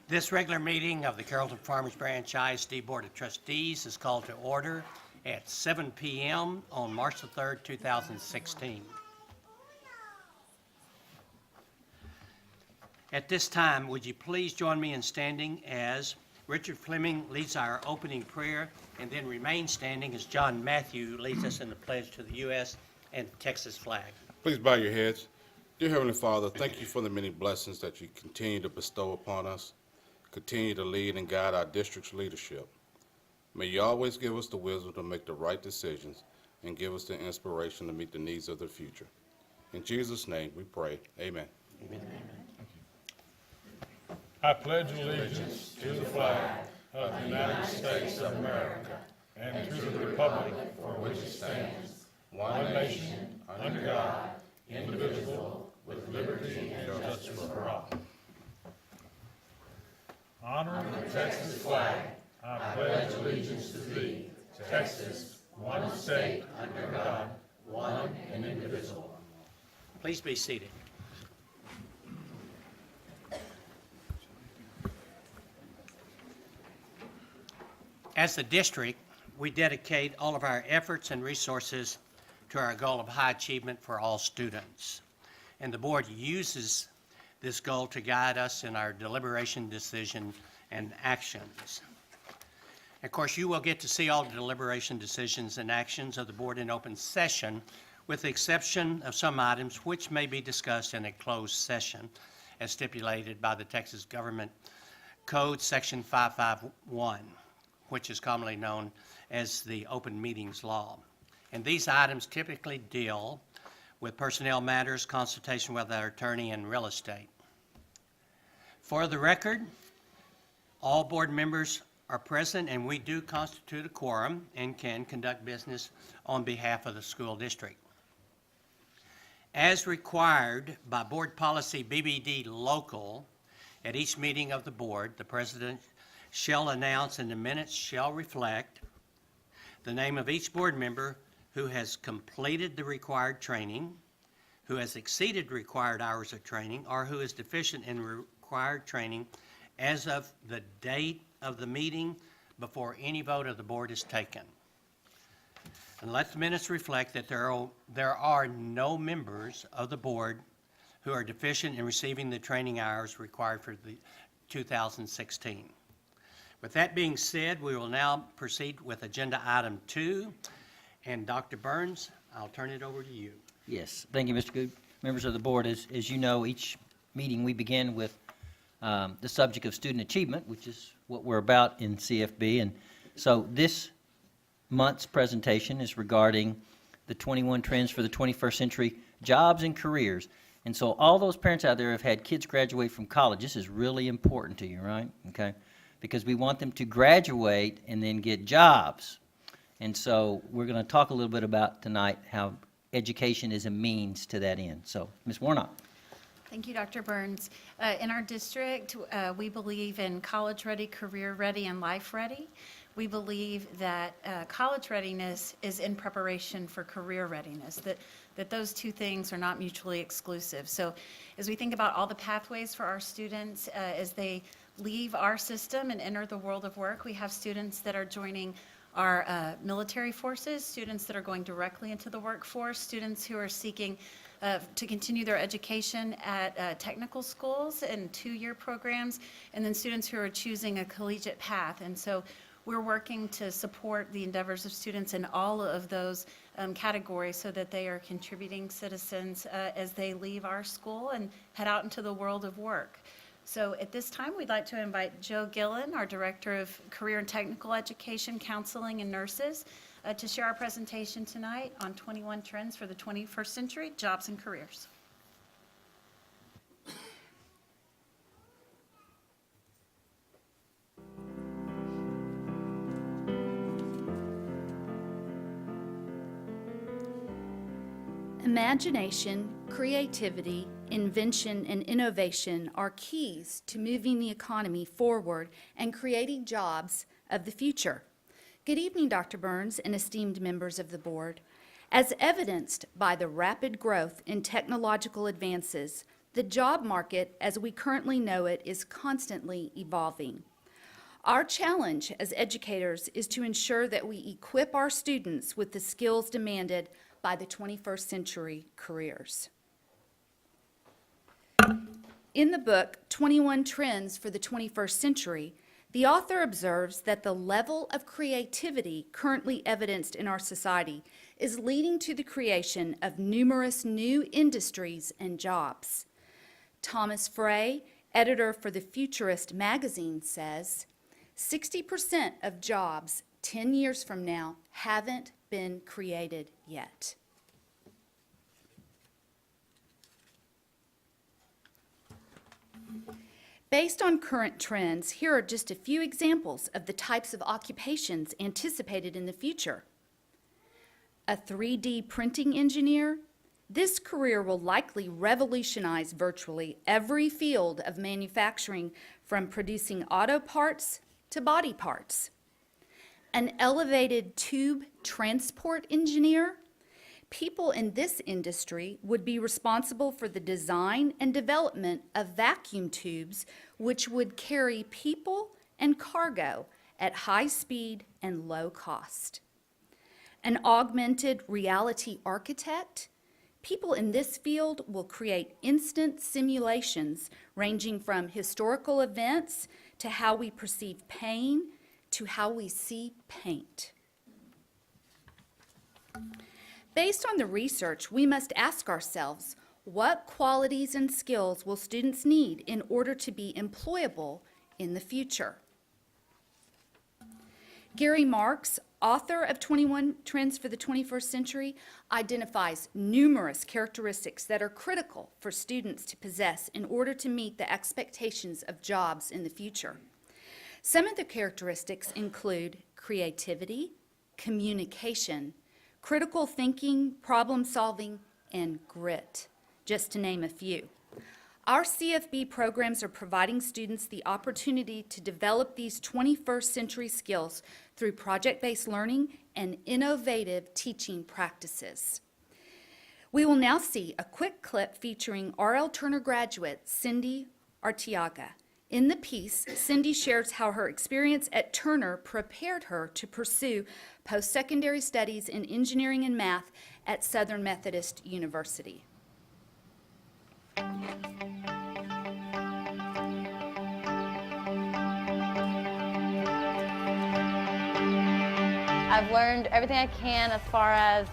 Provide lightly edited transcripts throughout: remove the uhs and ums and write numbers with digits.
This regular meeting of the Carrollton-Farmers Branch ISD Board of Trustees is called to order at 7 p.m. on March the 3rd, 2016. At this time, would you please join me in standing as Richard Fleming leads our opening prayer, and then remain standing as John Matthew leads us in the pledge to the U.S. and Texas flag. Please bow your heads. Dear Heavenly Father, thank you for the many blessings that you continue to bestow upon us. Continue to lead and guide our district's leadership. May you always give us the wisdom to make the right decisions and give us the inspiration to meet the needs of the future. In Jesus' name we pray. Amen. Amen. I pledge allegiance to the flag of the United States of America and to the republic for which it stands, one nation, under God, indivisible, with liberty and justice for all. Honor the Texas flag. I pledge allegiance to thee, Texas, one state, under God, one and indivisible. Please be seated. As the district, we dedicate all of our efforts and resources to our goal of high achievement for all students. And the board uses this goal to guide us in our deliberation, decision, and actions. Of course, you will get to see all the deliberation, decisions, and actions of the board in open session, with the exception of some items which may be discussed in a closed session, as stipulated by the Texas Government Code, Section 551. Which is commonly known as the Open Meetings Law. And these items typically deal with personnel matters, consultation with our attorney, and real estate. For the record, all board members are present, and we do constitute a quorum and can conduct business on behalf of the school district. As required by Board Policy BBD Local, at each meeting of the board, the president shall announce and the minutes shall reflect the name of each board member who has completed the required training, who has exceeded required hours of training, or who is deficient in required training as of the date of the meeting before any vote of the board is taken. And let the minutes reflect that there are no members of the board who are deficient in receiving the training hours required for the 2016. With that being said, we will now proceed with agenda item 2. And Dr. Burns, I'll turn it over to you. Yes, thank you, Mr. Good. Members of the board, as you know, each meeting we begin with the subject of student achievement, which is what we're about in CFB. And so this month's presentation is regarding the 21 trends for the 21st century jobs and careers. And so all those parents out there have had kids graduate from college. This is really important to you, right? Okay. Because we want them to graduate and then get jobs. And so we're going to talk a little bit about tonight how education is a means to that end. So, Ms. Warnock. Thank you, Dr. Burns. In our district, we believe in college ready, career ready, and life ready. We believe that college readiness is in preparation for career readiness, that those two things are not mutually exclusive. So as we think about all the pathways for our students as they leave our system and enter the world of work, we have students that are joining our military forces, students that are going directly into the workforce, students who are seeking to continue their education at technical schools and 2-year programs, and then students who are choosing a collegiate path. And so we're working to support the endeavors of students in all of those categories so that they are contributing citizens as they leave our school and head out into the world of work. So at this time, we'd like to invite Joe Gillen, our Director of Career and Technical Education, Counseling, and Nurses, to share our presentation tonight on 21 trends for the 21st century, jobs and careers. Imagination, creativity, invention, and innovation are keys to moving the economy forward and creating jobs of the future. Good evening, Dr. Burns and esteemed members of the board. As evidenced by the rapid growth in technological advances, The job market, as we currently know it, is constantly evolving. Our challenge as educators is to ensure that we equip our students with the skills demanded by the 21st century careers. In the book, 21 Trends for the 21st Century, the author observes that the level of creativity currently evidenced in our society is leading to the creation of numerous new industries and jobs. Thomas Frey, editor for the Futurist magazine, says, 60% of jobs 10 years from now haven't been created yet. Based on current trends, here are just a few examples of the types of occupations anticipated in the future. A 3D printing engineer. This career will likely revolutionize virtually every field of manufacturing, from producing auto parts to body parts. An elevated tube transport engineer. People in this industry would be responsible for the design and development of vacuum tubes, which would carry people and cargo at high speed and low cost. An augmented reality architect. People in this field will create instant simulations ranging from historical events to how we perceive pain to how we see paint. Based on the research, we must ask ourselves, what qualities and skills will students need in order to be employable in the future? Gary Marks, author of 21 Trends for the 21st Century, identifies numerous characteristics that are critical for students to possess in order to meet the expectations of jobs in the future. Some of the characteristics include creativity, communication, critical thinking, problem solving, and grit, just to name a few. Our CFB programs are providing students the opportunity to develop these 21st century skills through project-based learning and innovative teaching practices. We will now see a quick clip featuring R.L. Turner graduate Cindy Arteaga. In the piece, Cindy shares how her experience at Turner prepared her to pursue post-secondary studies in engineering and math at Southern Methodist University. I've learned everything I can as far as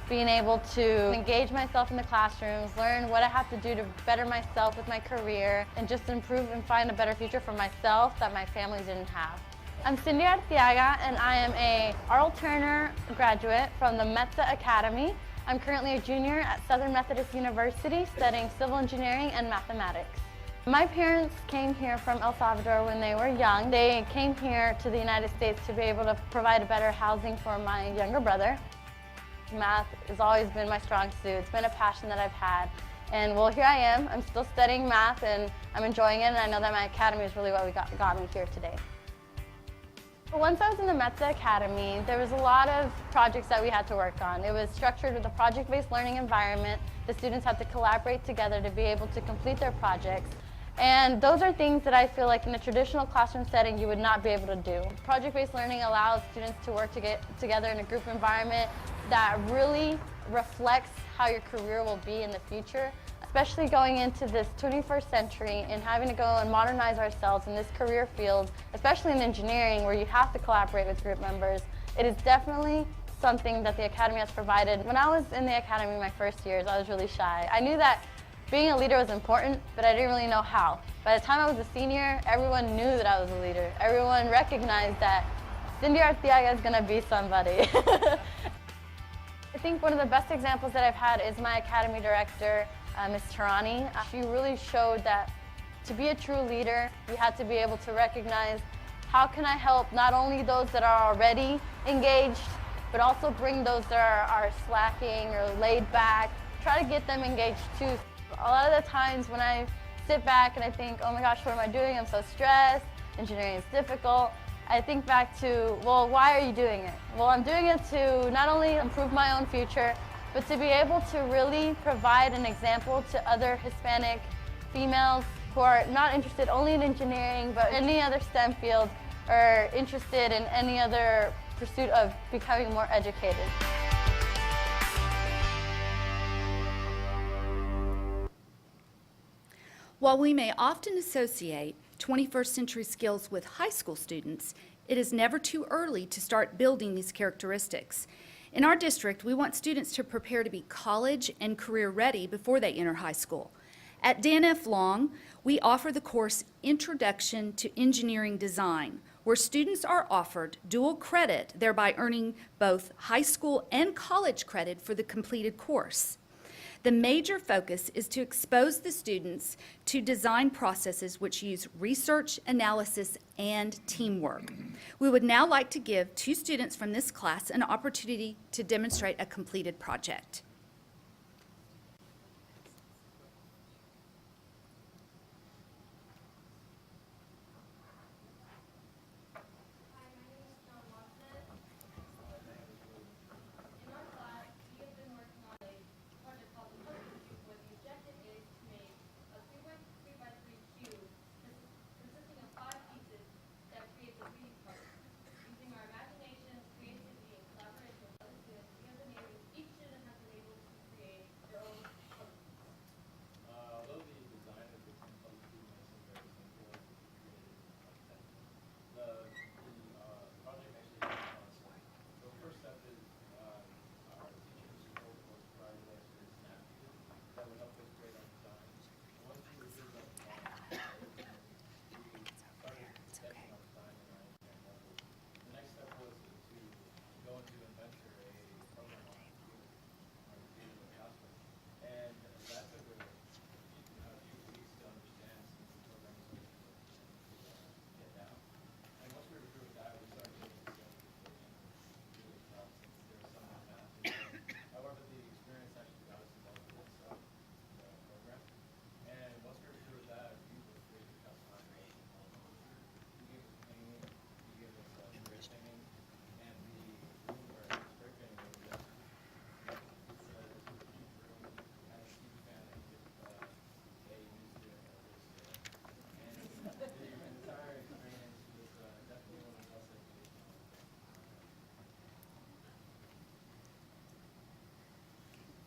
being able to engage myself in the classrooms, learn what I have to do to better myself with my career, and just improve and find a better future for myself that my family didn't have. I'm Cindy Arteaga, and I am a R.L. Turner graduate from the METSA Academy. I'm currently a junior at Southern Methodist University studying civil engineering and mathematics. My parents came here from El Salvador when they were young. They came here to the United States to be able to provide a better housing for my younger brother. Math has always been my strong suit. It's been a passion that I've had. And well, here I am. I'm still studying math and I'm enjoying it, and I know that my academy is really what got me here today. Once I was in the METSA Academy, there was a lot of projects that we had to work on. It was structured with a project-based learning environment. The students had to collaborate together to be able to complete their projects. And those are things that I feel like in a traditional classroom setting you would not be able to do. Project-based learning allows students to work together in a group environment that really reflects how your career will be in the future, especially going into this 21st century and having to go and modernize ourselves in this career field, especially in engineering where you have to collaborate with group members. It is definitely something that the Academy has provided. When I was in the Academy my first years, I was really shy. I knew that being a leader was important, but I didn't really know how. By the time I was a senior, everyone knew that I was a leader. Everyone recognized that Cindy Arteaga is going to be somebody. I think one of the best examples that I've had is my Academy director, Ms. Tarani. She really showed that to be a true leader, you had to be able to recognize how can I help not only those that are already engaged, but also bring those that are slacking or laid back, try to get them engaged too. A lot of the times when I sit back and I think, oh my gosh, what am I doing? I'm so stressed, engineering is difficult. I think back to, well, why are you doing it? Well, I'm doing it to not only improve my own future, but to be able to really provide an example to other Hispanic females who are not interested only in engineering, but any other STEM field, or interested in any other pursuit of becoming more educated. While we may often associate 21st century skills with high school students, it is never too early to start building these characteristics. In our district, we want students to prepare to be college and career ready before they enter high school. At Dan F. Long, we offer the course Introduction to Engineering Design, where students are offered dual credit, thereby earning both high school and college credit for the completed course. The major focus is to expose the students to design processes which use research, analysis, and teamwork. We would now like to give 2 students from this class an opportunity to demonstrate a completed project.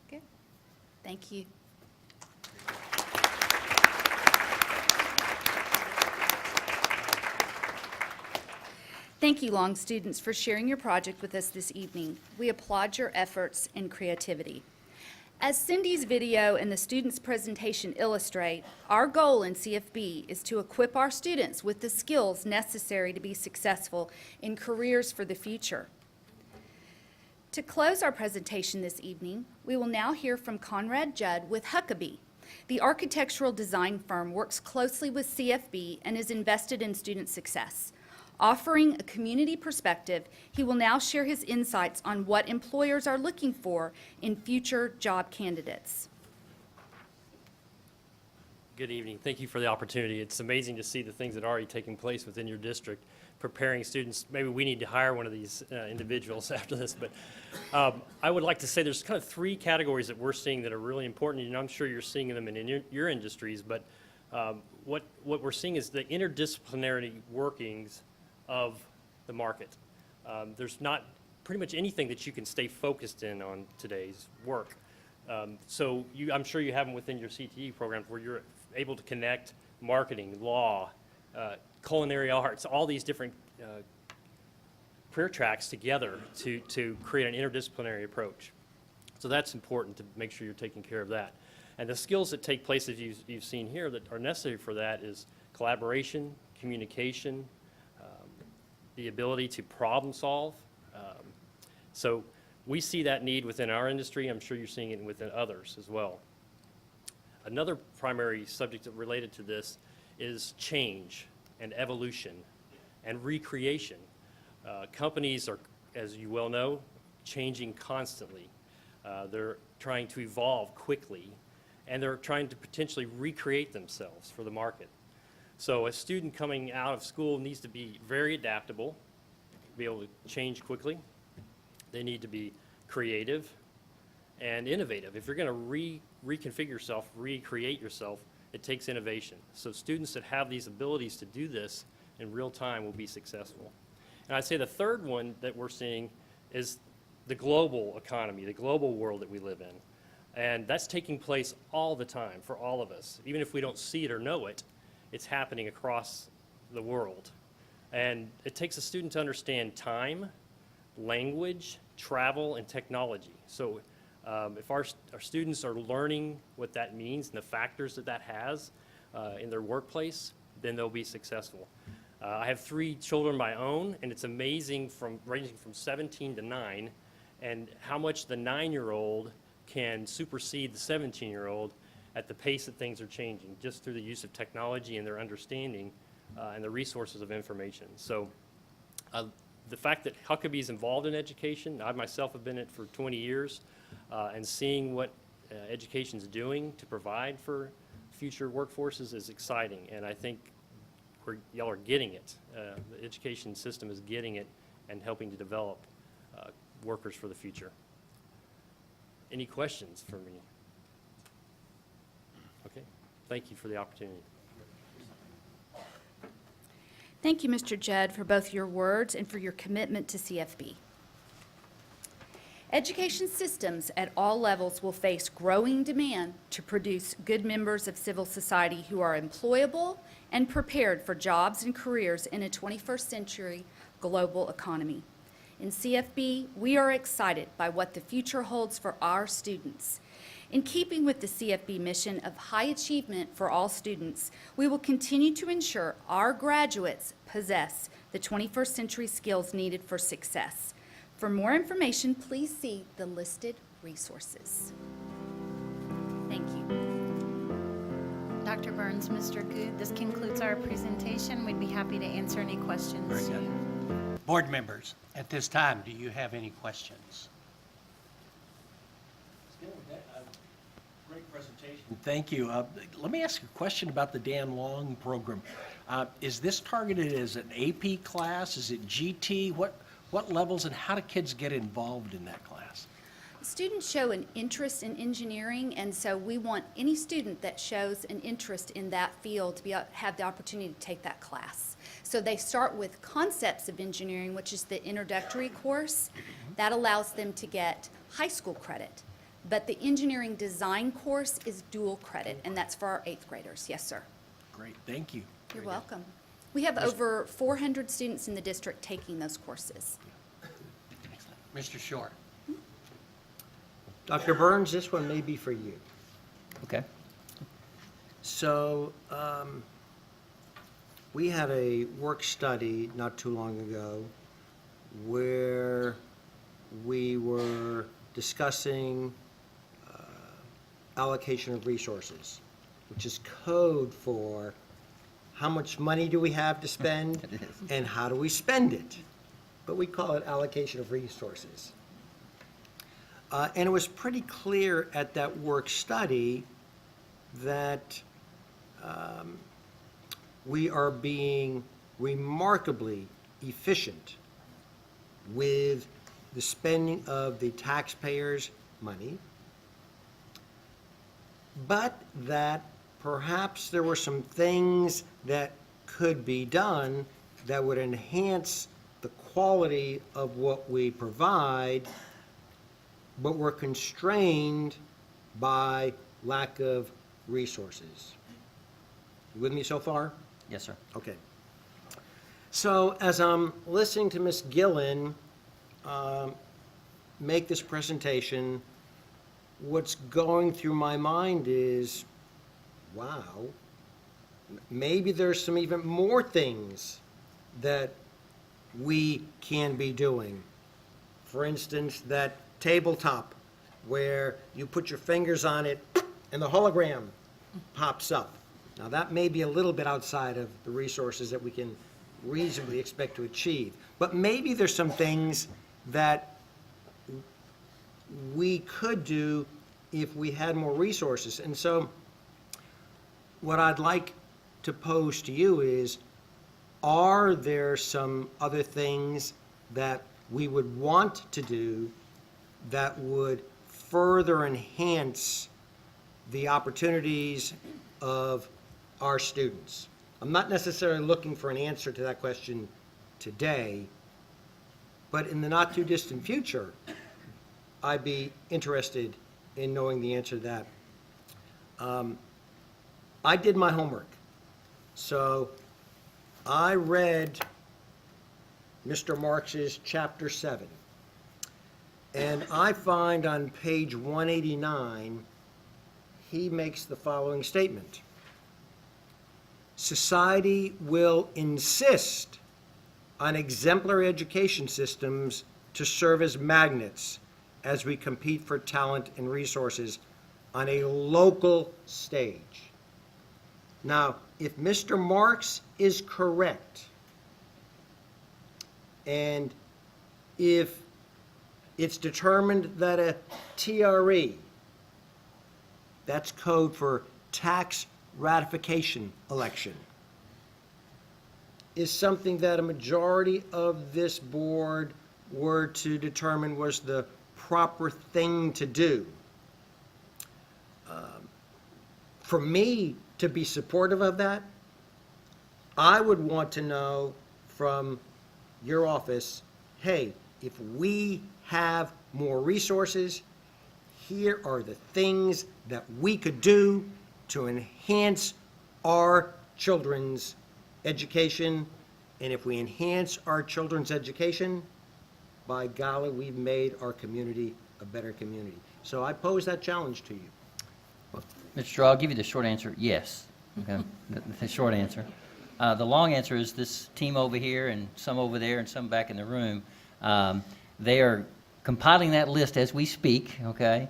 Good. Thank you. Thank you, Long students, for sharing your project with us this evening. We applaud your efforts and creativity. As Cindy's video and the students' presentation illustrate, our goal in CFB is to equip our students with the skills necessary to be successful in careers for the future. To close our presentation this evening, we will now hear from Conrad Judd with Huckabee. The architectural design firm works closely with CFB and is invested in student success. Offering a community perspective, he will now share his insights on what employers are looking for in future job candidates. Good evening. Thank you for the opportunity. It's amazing to see the things that are already taking place within your district, preparing students. Maybe we need to hire one of these individuals after this, but I would like to say there's kind of 3 categories that we're seeing that are really important, and I'm sure you're seeing them in your industries, but what we're seeing is the interdisciplinary workings of the market. There's not pretty much anything that you can stay focused in on today's work. So I'm sure you have them within your CTE programs where you're able to connect marketing, law, culinary arts, all these different career tracks together to create an interdisciplinary approach. So that's important to make sure you're taking care of that. And the skills that take place, as you've seen here, that are necessary for that is collaboration, communication, the ability to problem solve. So we see that need within our industry. I'm sure you're seeing it within others as well. Another primary subject related to this is change and evolution and recreation. Companies are, as you well know, changing constantly. They're trying to evolve quickly, and they're trying to potentially recreate themselves for the market. So a student coming out of school needs to be very adaptable, be able to change quickly. They need to be creative and innovative. If you're going to reconfigure yourself, recreate yourself, It takes innovation. So students that have these abilities to do this in real time will be successful. And I'd say the third one that we're seeing is the global economy, the global world that we live in. And that's taking place all the time for all of us. Even if we don't see it or know it, it's happening across the world. And it takes a student to understand time, language, travel, and technology. So if our students are learning what that means and the factors that that has in their workplace, then they'll be successful. I have 3 children of my own, and it's amazing ranging from 17 to 9, and how much the 9-year-old can supersede the 17-year-old at the pace that things are changing, just through the use of technology and their understanding and the resources of information. So the fact that Huckabee is involved in education, I myself have been in it for 20 years, and seeing what education is doing to provide for future workforces is exciting, and I think y'all are getting it. The education system is getting it and helping to develop workers for the future. Any questions for me? Okay, thank you for the opportunity. Thank you, Mr. Judd, for both your words and for your commitment to CFB. Education systems at all levels will face growing demand to produce good members of civil society who are employable and prepared for jobs and careers in a 21st century global economy. In CFB, we are excited by what the future holds for our students. In keeping with the CFB mission of high achievement for all students, we will continue to ensure our graduates possess the 21st century skills needed for success. For more information, please see the listed resources. Thank you. Dr. Burns, Mr. Good, this concludes our presentation. We'd be happy to answer any questions. Very good. Board members, at this time, do you have any questions? Great presentation. Thank you. Let me ask a question about the Dan Long program. Is this targeted as an AP class? Is it GT? What levels, and how do kids get involved in that class? Students show an interest in engineering, and so we want any student that shows an interest in that field to have the opportunity to take that class. So they start with concepts of engineering, which is the introductory course. That allows them to get high school credit. But the engineering design course is dual credit, and that's for our 8th graders. Yes, sir. Great, thank you. You're welcome. We have over 400 students in the district taking those courses. Mr. Short. Dr. Burns, this one may be for you. Okay. So, we had a work study not too long ago where we were discussing allocation of resources, which is code for how much money do we have to spend and how do we spend it. But we call it allocation of resources. And it was pretty clear at that work study that we are being remarkably efficient with the spending of the taxpayers' money, but that perhaps there were some things that could be done that would enhance the quality of what we provide, but we're constrained by lack of resources. You with me so far? Yes, sir. Okay. So as I'm listening to Ms. Gillen make this presentation, what's going through my mind is, wow, maybe there's some even more things that we can be doing. For instance, that tabletop where you put your fingers on it and the hologram pops up. Now that may be a little bit outside of the resources that we can reasonably expect to achieve, but maybe there's some things that we could do if we had more resources. And so what I'd like to pose to you is, are there some other things that we would want to do that would further enhance the opportunities of our students? I'm not necessarily looking for an answer to that question today, but in the not-too-distant future, I'd be interested in knowing the answer to that. I did my homework. So I read Mr. Marx's Chapter 7. And I find on page 189, he makes the following statement. Society will insist on exemplary education systems to serve as magnets as we compete for talent and resources on a local stage. Now, if Mr. Marx is correct, and if it's determined that a TRE, that's code for tax ratification election, is something that a majority of this board were to determine was the proper thing to do. For me to be supportive of that, I would want to know from your office, hey, if we have more resources, here are the things that we could do to enhance our children's education. And if we enhance our children's education, by golly, we've made our community a better community. So I pose that challenge to you. Mr. Straw, I'll give you the short answer, yes. Okay, the short answer. The long answer is this team over here and some over there and some back in the room, they are compiling that list as we speak, okay?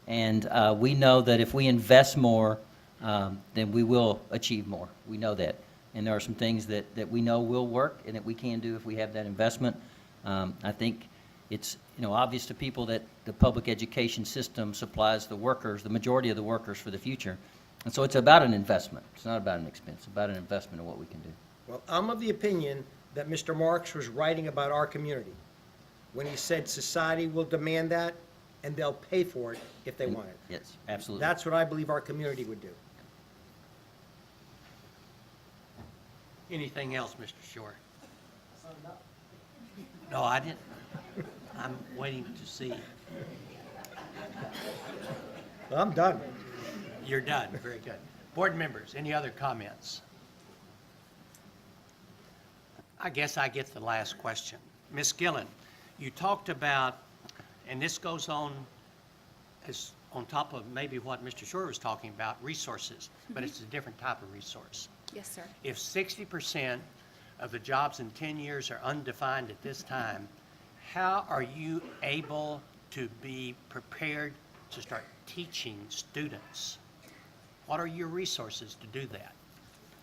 And we know that if we invest more, then we will achieve more. We know that. And there are some things that we know will work and that we can do if we have that investment. I think it's obvious to people that the public education system supplies the workers, the majority of the workers for the future. And so it's about an investment. It's not about an expense. It's about an investment in what we can do. Well, I'm of the opinion that Mr. Marx was writing about our community when he said society will demand that and they'll pay for it if they want it. Yes, absolutely. That's what I believe our community would do. Anything else, Mr. Short? No, I didn't. I'm waiting to see. Well, I'm done. You're done. Very good. Board members, any other comments? I guess I get the last question. Ms. Gillen, you talked about, and this goes on as on top of maybe what Mr. Short was talking about, resources, but it's a different type of resource. Yes, sir. If 60% of the jobs in 10 years are undefined at this time, how are you able to be prepared to start teaching students? What are your resources to do that?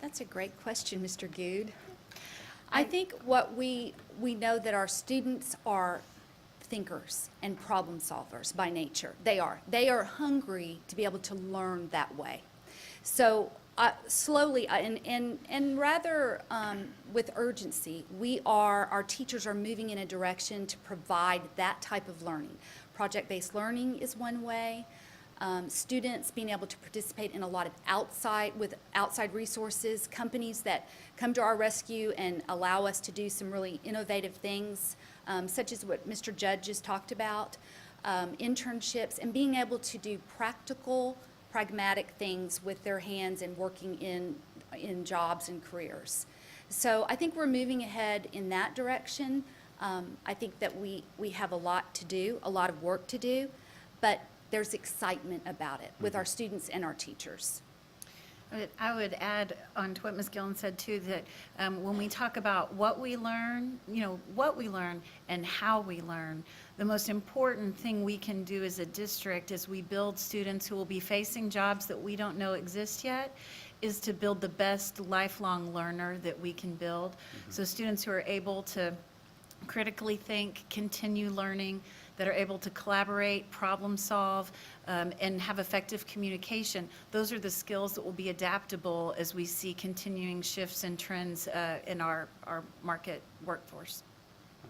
That's a great question, Mr. Good. I think what we know that our students are thinkers and problem solvers by nature. They are hungry to be able to learn that way. So slowly and rather with urgency, our teachers are moving in a direction to provide that type of learning. Project-based learning is one way. Students being able to participate in a lot of outside resources, companies that come to our rescue and allow us to do some really innovative things, such as what Mr. Judge just talked about, internships, and being able to do practical, pragmatic things with their hands and working in jobs and careers. So I think we're moving ahead in that direction. I think that we have a lot to do, a lot of work to do, but there's excitement about it with our students and our teachers. I would add on to what Ms. Gillen said too, that when we talk about what we learn, what we learn and how we learn, the most important thing we can do as a district as we build students who will be facing jobs that we don't know exist yet is to build the best lifelong learner that we can build. Mm-hmm. So students who are able to critically think, continue learning, that are able to collaborate, problem solve, and have effective communication. Those are the skills that will be adaptable as we see continuing shifts and trends in our market workforce.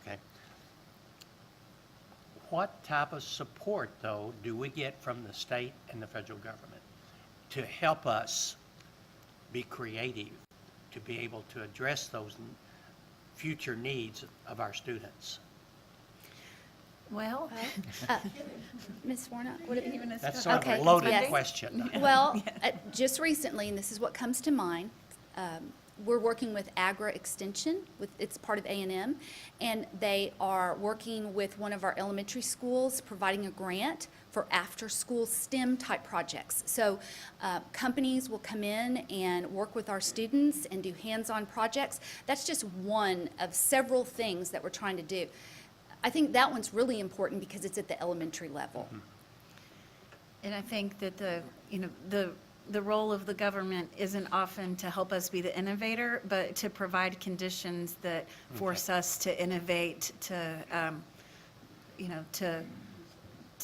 Okay. What type of support, though, do we get from the state and the federal government to help us be creative, to be able to address those future needs of our students? Well, Ms. Warnock, would it be? That's sort of Okay, a loaded yes. question. Well, just recently, and this is what comes to mind, we're working with Agra Extension, it's part of A&M, and they are working with one of our elementary schools, providing a grant for after-school STEM-type projects. So companies will come in and work with our students and do hands-on projects. That's just one of several things that we're trying to do. I think that one's really important because it's at the elementary level. and I think that the role of the government isn't often to help us be the innovator, but to provide conditions that force us to innovate, to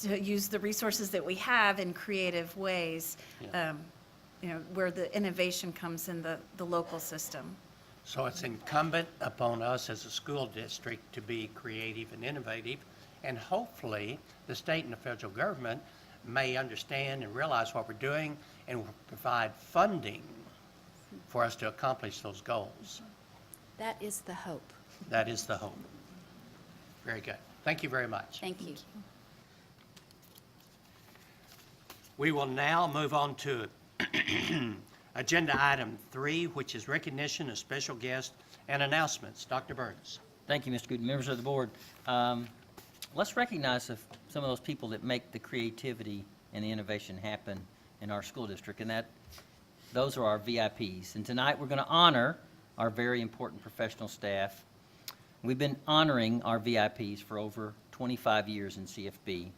use the resources that we have in creative ways, where the innovation comes in the local system. So it's incumbent upon us as a school district to be creative and innovative, and hopefully the state and the federal government may understand and realize what we're doing and will provide funding for us to accomplish those goals. That is the hope. That is the hope. Very good. Thank you very much. Thank you. We will now move on to agenda item 3, which is recognition of special guests and announcements. Dr. Burns. Thank you, Mr. Good. Members of the board, let's recognize some of those people that make the creativity and the innovation happen in our school district, and those are our VIPs. And tonight, we're going to honor our very important professional staff. We've been honoring our VIPs for over 25 years in CFB.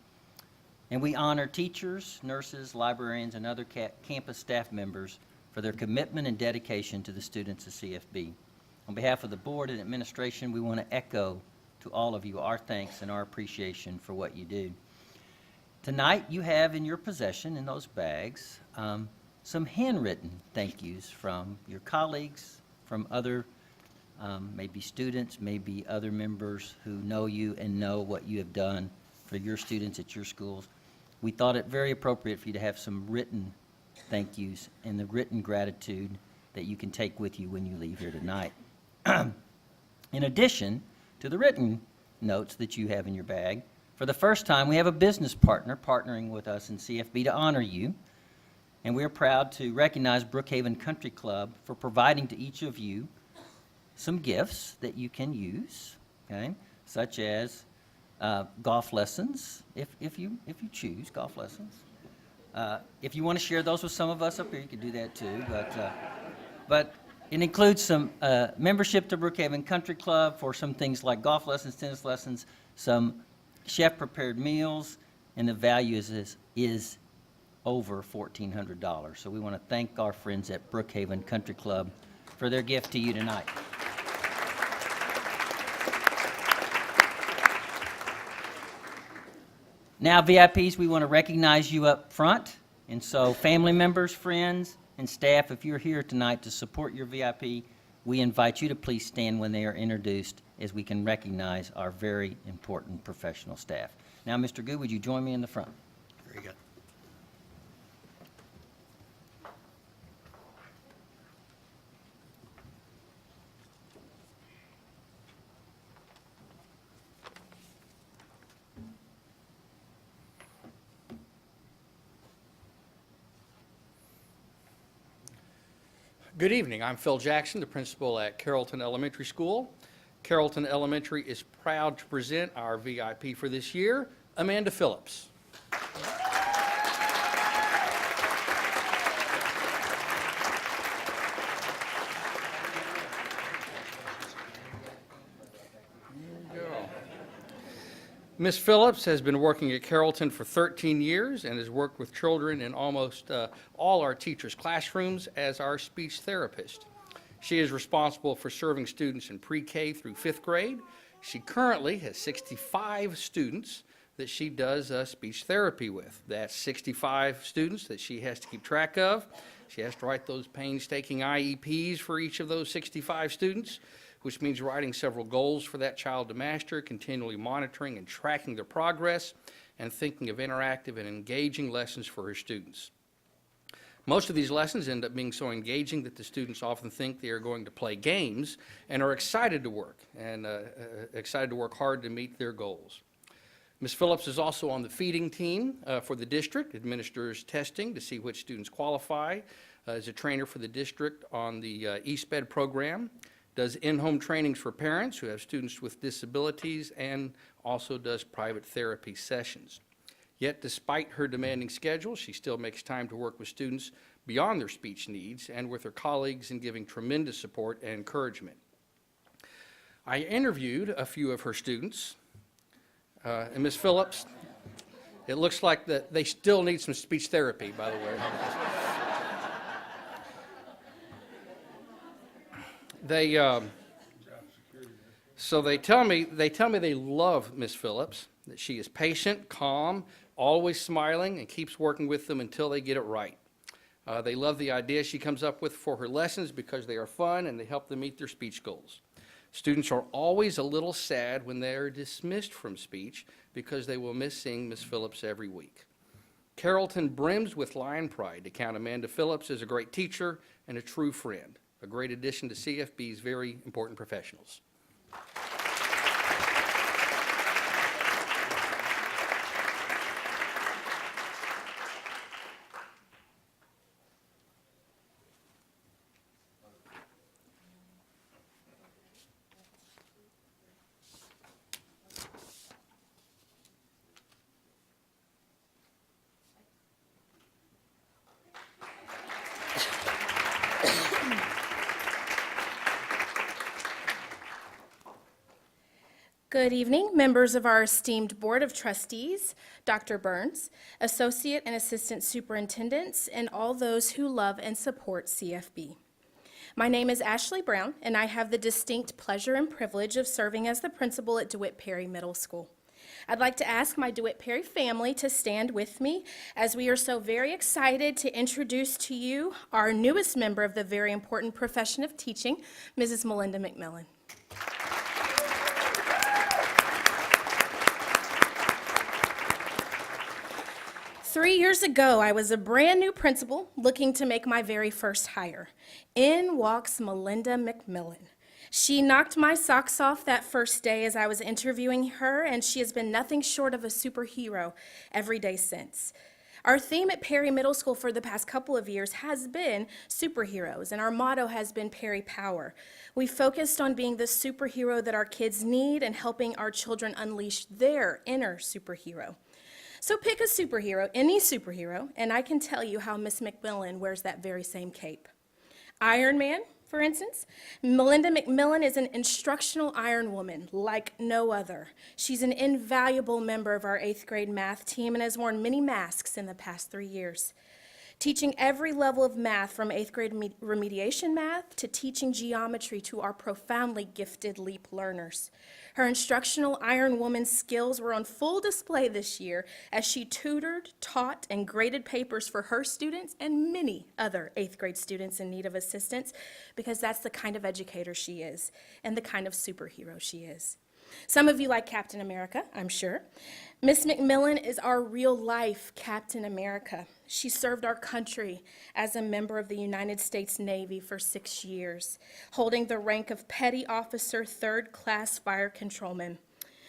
And we honor teachers, nurses, librarians, and other campus staff members for their commitment and dedication to the students of CFB. On behalf of the board and administration, we want to echo to all of you our thanks and our appreciation for what you do. Tonight, you have in your possession, in those bags, some handwritten thank yous from your colleagues, from other maybe students, maybe other members who know you and know what you have done for your students at your schools. We thought it very appropriate for you to have some written thank yous and the written gratitude that you can take with you when you leave here tonight. In addition to the written notes that you have in your bag, for the first time, we have a business partner partnering with us in CFB to honor you, and we are proud to recognize Brookhaven Country Club for providing to each of you some gifts that you can use, okay, such as golf lessons, if you choose golf lessons. If you want to share those with some of us up here, you can do that too. But it includes some membership to Brookhaven Country Club for some things like golf lessons, tennis lessons, some chef-prepared meals, and the value is over $1,400. So we want to thank our friends at Brookhaven Country Club for their gift to you tonight. Now, VIPs, we want to recognize you up front. And so family members, friends, and staff, if you're here tonight to support your VIP, we invite you to please stand when they are introduced as we can recognize our very important professional staff. Now, Mr. Good, would you join me in the front? Very good. Good evening. I'm Phil Jackson, the principal at Carrollton Elementary School. Carrollton Elementary is proud to present our VIP for this year, Amanda Phillips. Ms. Phillips has been working at Carrollton for 13 years and has worked with children in almost all our teachers' classrooms as our speech therapist. She is responsible for serving students in pre-K through 5th grade. She currently has 65 students that she does speech therapy with. That's 65 students that she has to keep track of. She has to write those painstaking IEPs for each of those 65 students, which means writing several goals for that child to master, continually monitoring and tracking their progress, and thinking of interactive and engaging lessons for her students. Most of these lessons end up being so engaging that the students often think they are going to play games and are excited to work hard to meet their goals. Ms. Phillips is also on the feeding team for the district, administers testing to see which students qualify, is a trainer for the district on the East Bed program, does in-home trainings for parents who have students with disabilities, and also does private therapy sessions. Yet, despite her demanding schedule, she still makes time to work with students beyond their speech needs and with her colleagues in giving tremendous support and encouragement. I interviewed a few of her students, and Ms. Phillips, it looks like that they still need some speech therapy, by the way. So they tell me they love Ms. Phillips, that she is patient, calm, always smiling, and keeps working with them until they get it right. They love the ideas she comes up with for her lessons because they are fun and they help them meet their speech goals. Students are always a little sad when they are dismissed from speech because they will miss seeing Ms. Phillips every week. Carrollton brims with lion pride to count Amanda Phillips as a great teacher and a true friend, a great addition to CFB's very important professionals. Good evening, members of our esteemed Board of Trustees, Dr. Burns, Associate and Assistant Superintendents, and all those who love and support CFB. My name is Ashley Brown, and I have the distinct pleasure and privilege of serving as the principal at DeWitt Perry Middle School. I'd like to ask my DeWitt Perry family to stand with me as we are so very excited to introduce to you our newest member of the very important profession of teaching, Mrs. Melinda McMillan. 3 years ago, I was a brand new principal looking to make my very first hire. In walks Melinda McMillan. She knocked my socks off that first day as I was interviewing her, and she has been nothing short of a superhero every day since. Our theme at Perry Middle School for the past couple of years has been superheroes, and our motto has been Perry Power. We focused on being the superhero that our kids need and helping our children unleash their inner superhero. So pick a superhero, any superhero, and I can tell you how Miss McMillan wears that very same cape. Iron Man, for instance. Melinda McMillan is an instructional iron woman like no other. She's an invaluable member of our 8th grade math team and has worn many masks in the past 3 years. Teaching every level of math from 8th grade remediation math to teaching geometry to our profoundly gifted LEAP learners. Her instructional Iron Woman skills were on full display this year as she tutored, taught, and graded papers for her students and many other 8th grade students in need of assistance, because that's the kind of educator she is and the kind of superhero she is. Some of you like Captain America, I'm sure. Miss McMillan is our real-life Captain America. She served our country as a member of the United States Navy for 6 years, holding the rank of Petty Officer 3rd Class Fire Controlman.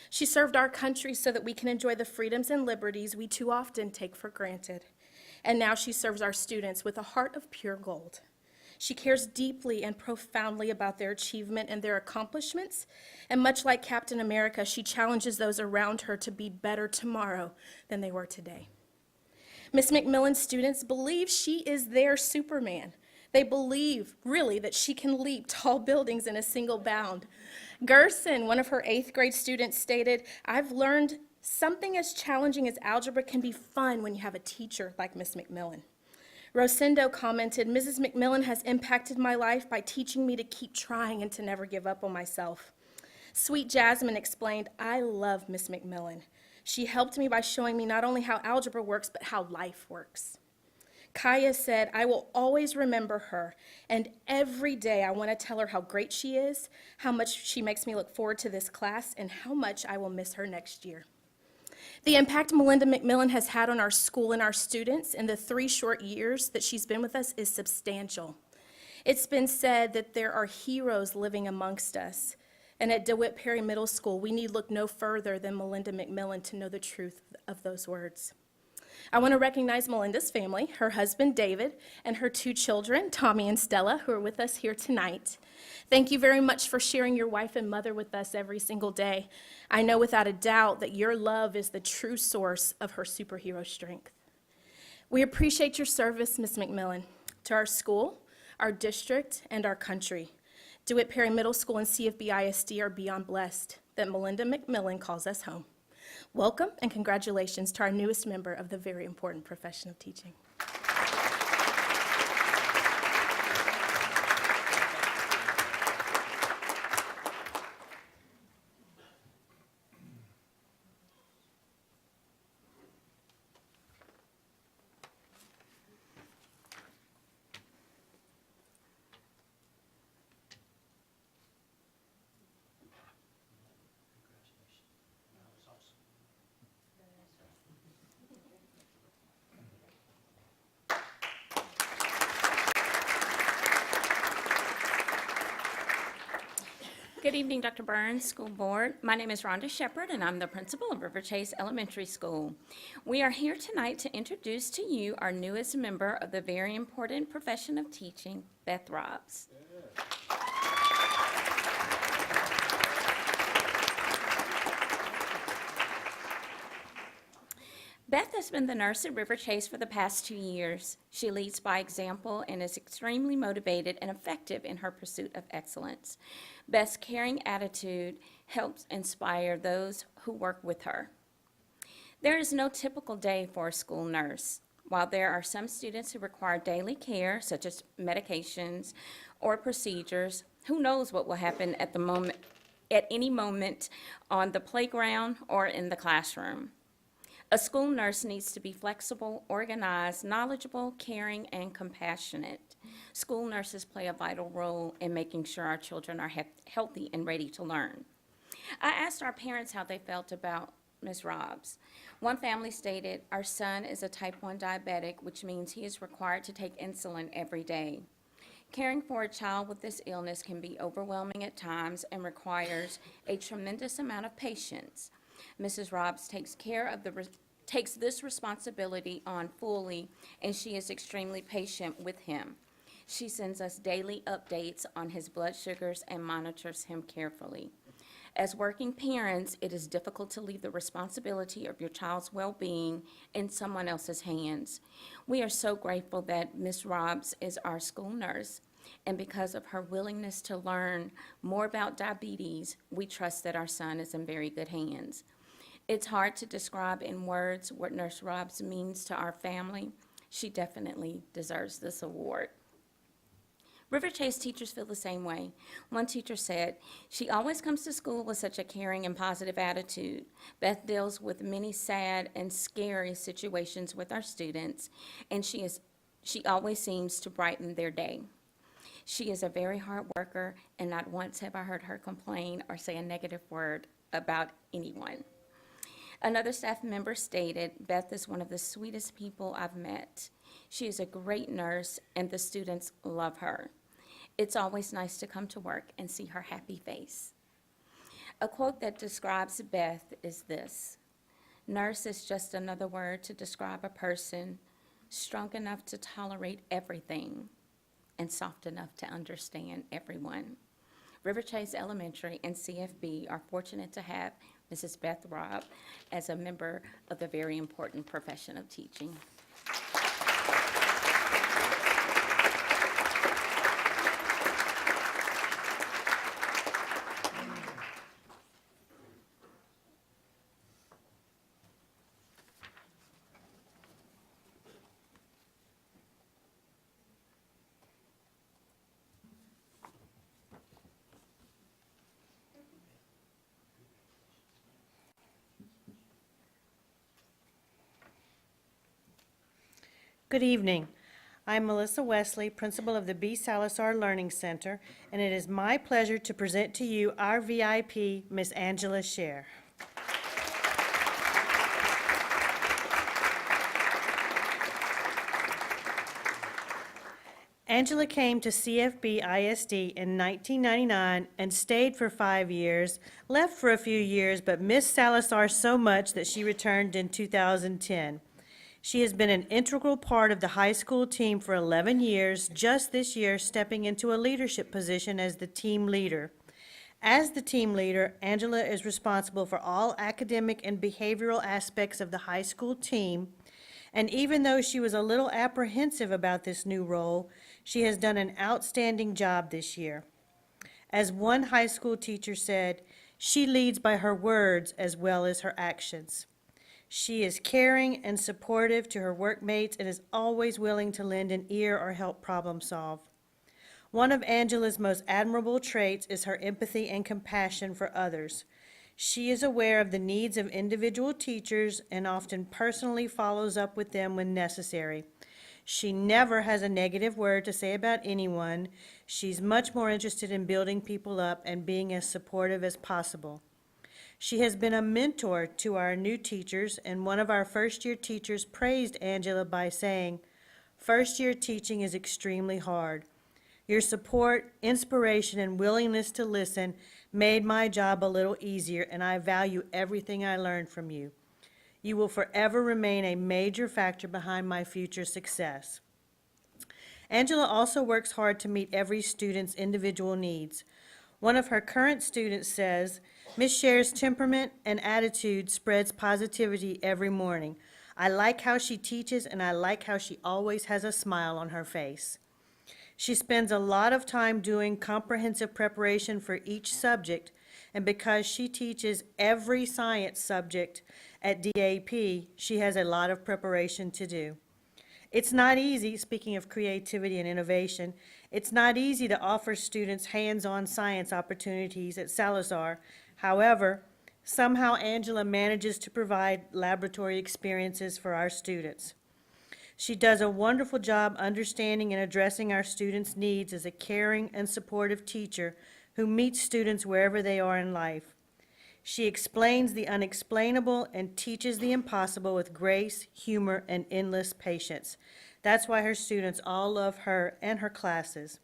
She served our country so that we can enjoy the freedoms and liberties we too often take for granted. And now she serves our students with a heart of pure gold. She cares deeply and profoundly about their achievement and their accomplishments, and much like Captain America, she challenges those around her to be better tomorrow than they were today. Miss McMillan's students believe she is their Superman. They believe, really, that she can leap tall buildings in a single bound. Gerson, one of her 8th grade students, stated, "I've learned something as challenging as algebra can be fun when you have a teacher like Miss McMillan." Rosendo commented, "Mrs. McMillan has impacted my life by teaching me to keep trying and to never give up on myself." Sweet Jasmine explained, "I love Miss McMillan. She helped me by showing me not only how algebra works, but how life works." Kaya said, "I will always remember her, and every day I want to tell her how great she is, how much she makes me look forward to this class, and how much I will miss her next year." The impact Melinda McMillan has had on our school and our students in the 3 short years that she's been with us is substantial. It's been said that there are heroes living amongst us. And at DeWitt Perry Middle School, we need look no further than Melinda McMillan to know the truth of those words. I want to recognize Melinda's family, her husband David, and her 2 children, Tommy and Stella, who are with us here tonight. Thank you very much for sharing your wife and mother with us every single day. I know without a doubt that your love is the true source of her superhero strength. We appreciate your service, Ms. McMillan, to our school, our district, and our country. DeWitt Perry Middle School and CFB ISD are beyond blessed that Melinda McMillan calls us home. Welcome and congratulations to our newest member of the very important profession of teaching. Good evening, Dr. Burns, School Board. My name is Rhonda Shepard, and I'm the principal of River Chase Elementary School. We are here tonight to introduce to you our newest member of the very important profession of teaching, Beth Robbs. Beth has been the nurse at River Chase for the past 2 years. She leads by example and is extremely motivated and effective in her pursuit of excellence. Beth's caring attitude helps inspire those who work with her. There is no typical day for a school nurse. While there are some students who require daily care, such as medications or procedures, who knows what will happen at any moment on the playground or in the classroom. A school nurse needs to be flexible, organized, knowledgeable, caring, and compassionate. School nurses play a vital role in making sure our children are healthy and ready to learn. I asked our parents how they felt about Ms. Robbs. One family stated, "Our son is a type 1 diabetic, which means he is required to take insulin every day. Caring for a child with this illness can be overwhelming at times and requires a tremendous amount of patience. Mrs. Robbs takes this responsibility on fully, and she is extremely patient with him. She sends us daily updates on his blood sugars and monitors him carefully. As working parents, it is difficult to leave the responsibility of your child's well-being in someone else's hands. We are so grateful that Ms. Robbs is our school nurse, and because of her willingness to learn more about diabetes, we trust that our son is in very good hands. It's hard to describe in words what Nurse Robbs means to our family. She definitely deserves this award." River Chase teachers feel the same way. One teacher said, "She always comes to school with such a caring and positive attitude. Beth deals with many sad and scary situations with our students, and she always seems to brighten their day. She is a very hard worker, and not once have I heard her complain or say a negative word about anyone." Another staff member stated, "Beth is one of the sweetest people I've met. She is a great nurse, and the students love her. It's always nice to come to work and see her happy face." A quote that describes Beth is this: "Nurse is just another word to describe a person strong enough to tolerate everything and soft enough to understand everyone." River Chase Elementary and CFB are fortunate to have Mrs. Beth Robb as a member of the very important profession of teaching. Good evening. I'm Melissa Wesley, principal of the B. Salazar Learning Center, and it is my pleasure to present to you our VIP, Miss Angela Scher. Angela came to CFB ISD in 1999 and stayed for 5 years, left for a few years, but missed Salazar so much that she returned in 2010. She has been an integral part of the high school team for 11 years, just this year stepping into a leadership position as the team leader. As the team leader, Angela is responsible for all academic and behavioral aspects of the high school team, and even though she was a little apprehensive about this new role, she has done an outstanding job this year. As one high school teacher said, she leads by her words as well as her actions. She is caring and supportive to her workmates and is always willing to lend an ear or help problem solve. One of Angela's most admirable traits is her empathy and compassion for others. She is aware of the needs of individual teachers and often personally follows up with them when necessary. She never has a negative word to say about anyone. She's much more interested in building people up and being as supportive as possible. She has been a mentor to our new teachers, and one of our first-year teachers praised Angela by saying, "First-year teaching is extremely hard. Your support, inspiration, and willingness to listen made my job a little easier, and I value everything I learned from you. You will forever remain a major factor behind my future success." Angela also works hard to meet every student's individual needs. One of her current students says, "Ms. Scher's temperament and attitude spreads positivity every morning. I like how she teaches, and I like how she always has a smile on her face." She spends a lot of time doing comprehensive preparation for each subject, and because she teaches every science subject at DAP, she has a lot of preparation to do. It's not easy, speaking of creativity and innovation, it's not easy to offer students hands-on science opportunities at Salazar. However, somehow Angela manages to provide laboratory experiences for our students. She does a wonderful job understanding and addressing our students' needs as a caring and supportive teacher who meets students wherever they are in life. She explains the unexplainable and teaches the impossible with grace, humor, and endless patience. That's why her students all love her and her classes.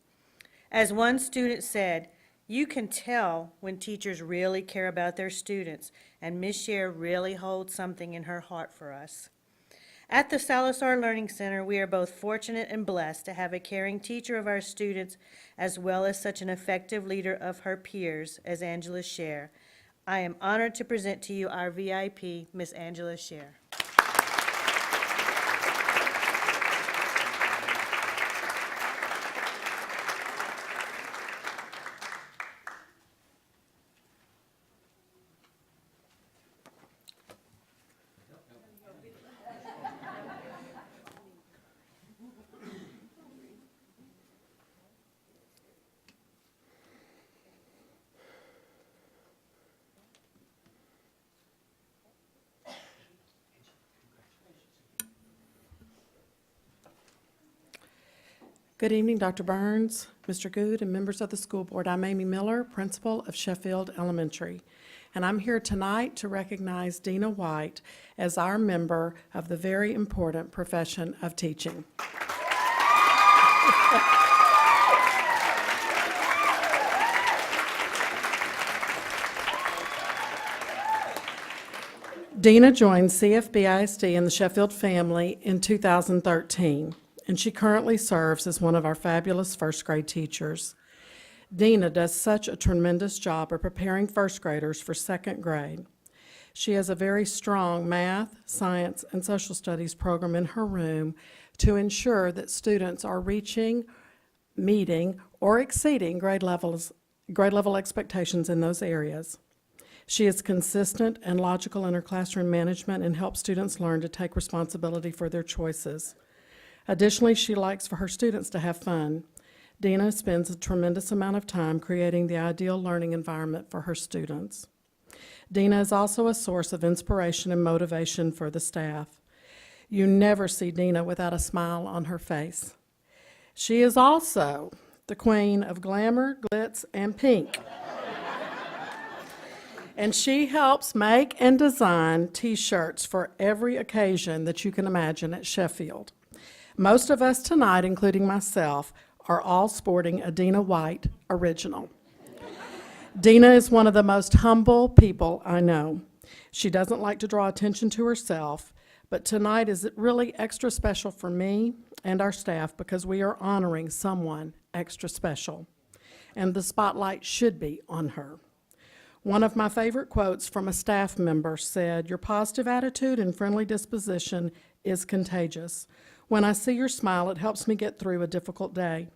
As one student said, "You can tell when teachers really care about their students, and Ms. Scher really holds something in her heart for us." At the Salazar Learning Center, we are both fortunate and blessed to have a caring teacher of our students, as well as such an effective leader of her peers as Angela Scher. I am honored to present to you our VIP, Miss Angela Scher. Good evening, Dr. Burns, Mr. Good, and members of the school board. I'm Amy Miller, principal of Sheffield Elementary, and I'm here tonight to recognize Dina White as our member of the very important profession of teaching. Dina joined CFB-ISD in the Sheffield family in 2013. And she currently serves as one of our fabulous first grade teachers. Dina does such a tremendous job of preparing first graders for second grade. She has a very strong math, science, and social studies program in her room to ensure that students are reaching, meeting, or exceeding grade level expectations in those areas. She is consistent and logical in her classroom management and helps students learn to take responsibility for their choices. Additionally, she likes for her students to have fun. Dina spends a tremendous amount of time creating the ideal learning environment for her students. Dina is also a source of inspiration and motivation for the staff. You never see Dina without a smile on her face. She is also the queen of glamour, glitz, and pink. And she helps make and design T-shirts for every occasion that you can imagine at Sheffield. Most of us tonight, including myself, are all sporting a Dina White original. Dina is one of the most humble people I know. She doesn't like to draw attention to herself, but tonight is really extra special for me and our staff because we are honoring someone extra special, and the spotlight should be on her. One of my favorite quotes from a staff member said, "Your positive attitude and friendly disposition is contagious. When I see your smile, it helps me get through a difficult day.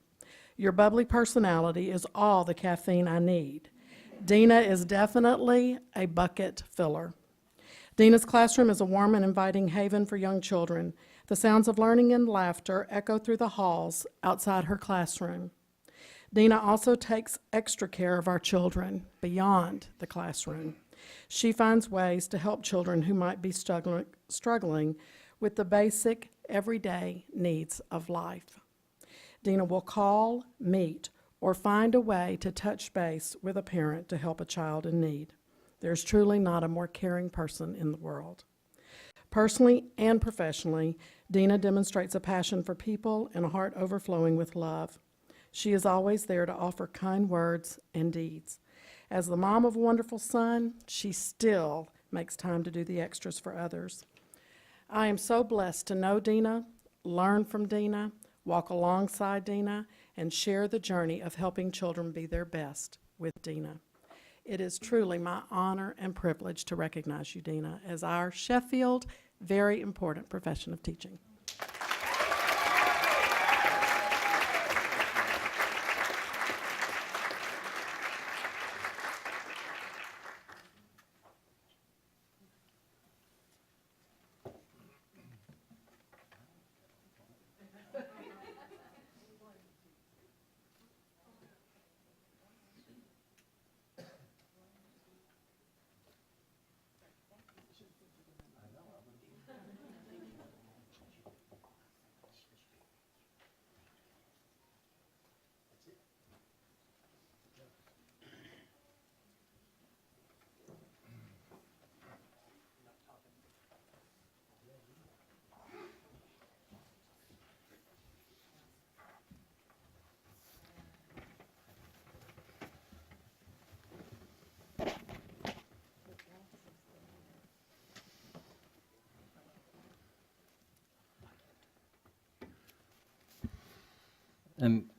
Your bubbly personality is all the caffeine I need." Dina is definitely a bucket filler. Dina's classroom is a warm and inviting haven for young children. The sounds of learning and laughter echo through the halls outside her classroom. Dina also takes extra care of our children beyond the classroom. She finds ways to help children who might be struggling with the basic, everyday needs of life. Dina will call, meet, or find a way to touch base with a parent to help a child in need. There's truly not a more caring person in the world. Personally and professionally, Dina demonstrates a passion for people and a heart overflowing with love. She is always there to offer kind words and deeds. As the mom of a wonderful son, she still makes time to do the extras for others. I am so blessed to know Dina, learn from Dina, walk alongside Dina, and share the journey of helping children be their best with Dina. It is truly my honor and privilege to recognize you, Dina, as our Sheffield very important profession of teaching.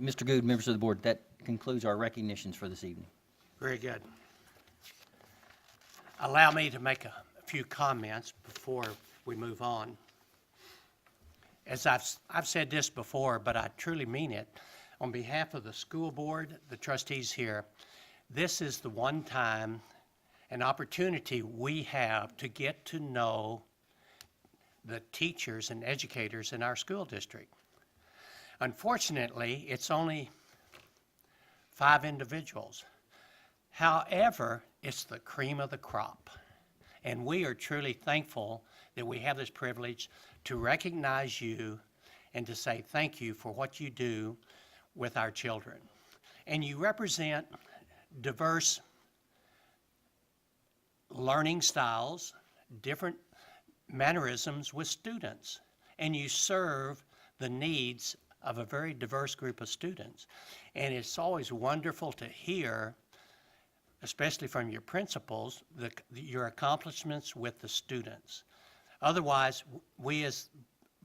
Mr. Good, members of the board, that concludes our recognitions for this evening. Very good. Allow me to make a few comments before we move on. As I've said this before, but I truly mean it, on behalf of the school board, the trustees here, this is the one time, an opportunity we have to get to know the teachers and educators in our school district. Unfortunately, it's only 5 individuals. However, it's the cream of the crop. And we are truly thankful that we have this privilege to recognize you and to say thank you for what you do with our children. And you represent diverse learning styles, different mannerisms with students, and you serve the needs of a very diverse group of students. And it's always wonderful to hear, especially from your principals, your accomplishments with the students. Otherwise, we as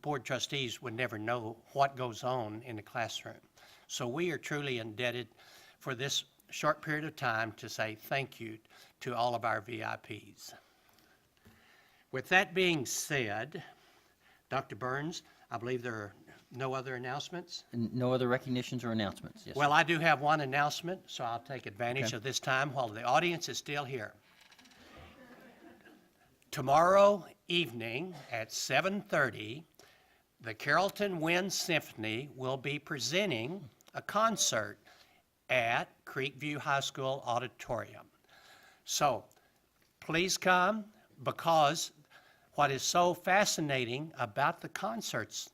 board trustees would never know what goes on in the classroom. So we are truly indebted for this short period of time to say thank you to all of our VIPs. With that being said, Dr. Burns, I believe there are no other announcements? No other recognitions or announcements? Yes, Well, I do have one announcement, so I'll take advantage Okay. of this time while the audience is still here. Tomorrow evening at 7:30, the Carrollton Wind Symphony will be presenting a concert at Creekview High School Auditorium. So please come, because what is so fascinating about the concerts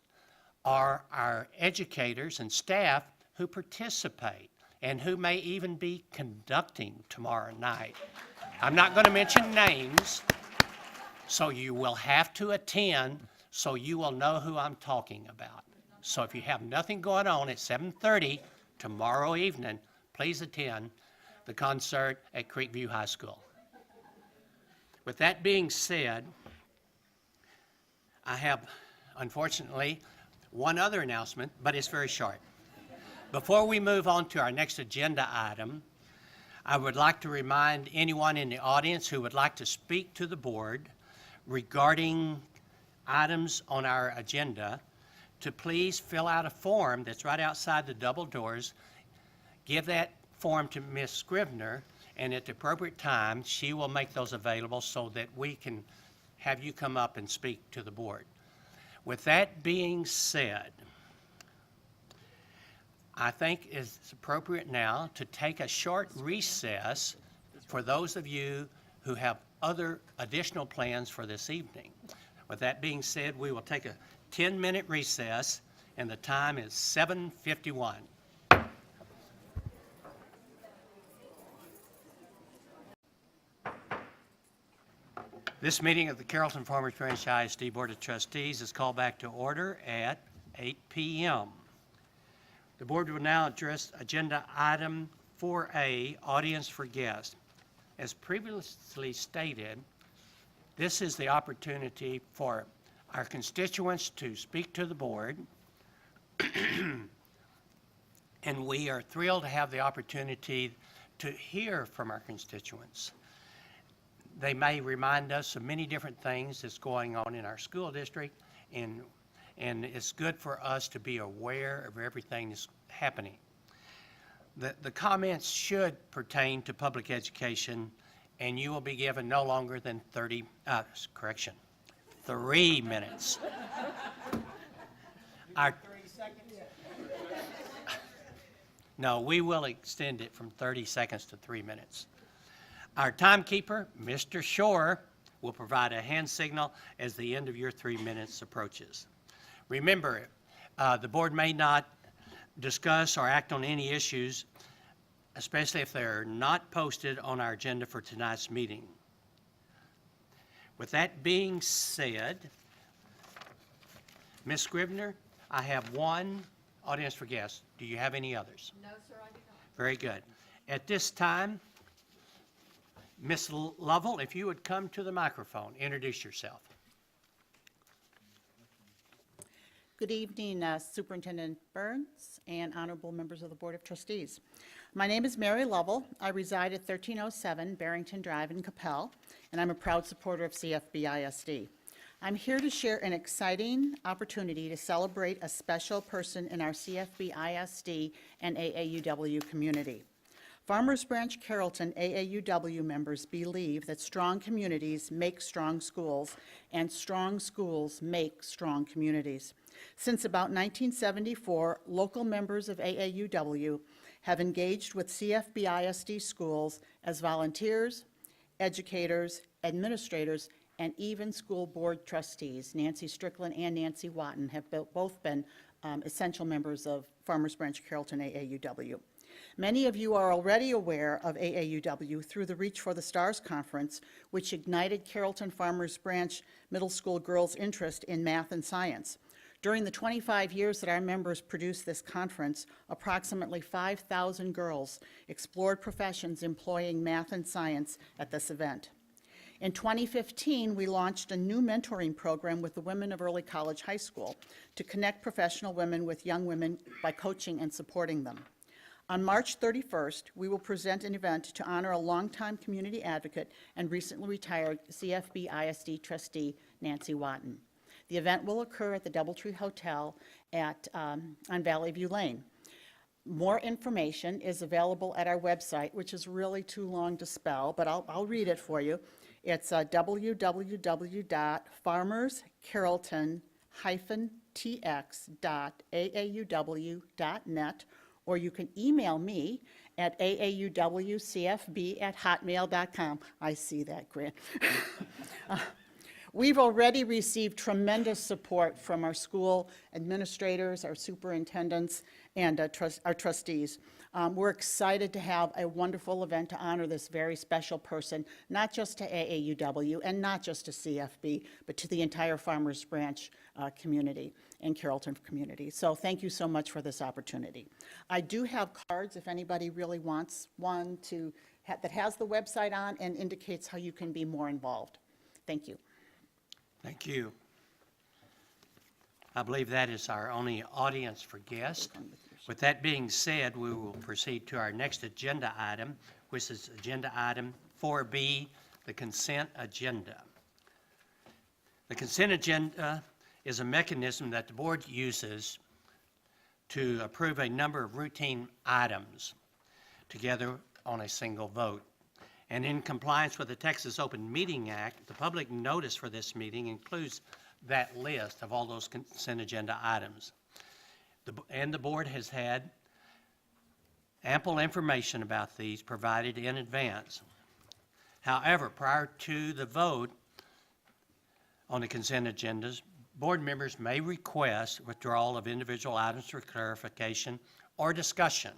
are our educators and staff who participate and who may even be conducting tomorrow night. I'm not going to mention names, so you will have to attend so you will know who I'm talking about. So if you have nothing going on at 7:30 tomorrow evening, please attend the concert at Creekview High School. With that being said, I have, unfortunately, one other announcement, but it's very short. Before we move on to our next agenda item, I would like to remind anyone in the audience who would like to speak to the board regarding items on our agenda to please fill out a form that's right outside the double doors. Give that form to Ms. Scrivener, and at the appropriate time, she will make those available so that we can have you come up and speak to the board. With that being said, I think it's appropriate now to take a short recess for those of you who have other additional plans for this evening. With that being said, we will take a 10-minute recess, and the time is 7:51. This meeting of the Carrollton-Farmers Branch ISD Board of Trustees is called back to order at 8 p.m. The board will now address agenda item 4A, audience for guests. As previously stated, this is the opportunity for our constituents to speak to the board, and we are thrilled to have the opportunity to hear from our constituents. They may remind us of many different things that's going on in our school district, and it's good for us to be aware of everything that's happening. The comments should pertain to public education, and you will be given no longer than 3 minutes. No, we will extend it from 30 seconds to 3 minutes. Our timekeeper, Mr. Shore, will provide a hand signal as the end of your 3 minutes approaches. Remember, the board may not discuss or act on any issues, especially if they're not posted on our agenda for tonight's meeting. With that being said, Ms. Scrivener, I have one audience for guests. Do you have any others? No, sir, I do not. Very good. At this time, Ms. Lovell, if you would come to the microphone, introduce yourself. Good evening, Superintendent Burns and honorable members of the Board of Trustees. My name is Mary Lovell. I reside at 1307 Barrington Drive in Capel, and I'm a proud supporter of CFB ISD. I'm here to share an exciting opportunity to celebrate a special person in our CFB ISD and AAUW community. Farmers Branch Carrollton AAUW members believe that strong communities make strong schools, and strong schools make strong communities. Since about 1974, local members of AAUW have engaged with CFB ISD schools as volunteers, educators, administrators, and even school board trustees. Nancy Strickland and Nancy Watton have both been essential members of Farmers Branch Carrollton AAUW. Many of you are already aware of AAUW through the Reach for the Stars Conference, which ignited Carrollton-Farmers Branch Middle School girls' interest in math and science. During the 25 years that our members produced this conference, approximately 5,000 girls explored professions employing math and science at this event. In 2015, we launched a new mentoring program with the women of Early College High School to connect professional women with young women by coaching and supporting them. On March 31st, we will present an event to honor a longtime community advocate and recently retired CFB ISD trustee, Nancy Watton. The event will occur at the Doubletree Hotel on Valley View Lane. More information is available at our website, which is really too long to spell, but I'll read it for you. It's www.farmers-tx.aauw.net, or you can email me at aauwcfb@hotmail.com. I see that, Grant. We've already received tremendous support from our school administrators, our superintendents, and our trustees. We're excited to have a wonderful event to honor this very special person, not just to AAUW and not just to CFB, but to the entire Farmers Branch community and Carrollton community. So thank you so much for this opportunity. I do have cards if anybody really wants one that has the website on and indicates how you can be more involved. Thank you. Thank you. I believe that is our only audience for guests. With that being said, we will proceed to our next agenda item, which is agenda item 4B, the consent agenda. The consent agenda is a mechanism that the board uses to approve a number of routine items together on a single vote. And in compliance with the Texas Open Meeting Act, the public notice for this meeting includes that list of all those consent agenda items. And the board has had ample information about these provided in advance. However, prior to the vote on the consent agendas, board members may request withdrawal of individual items for clarification or discussion.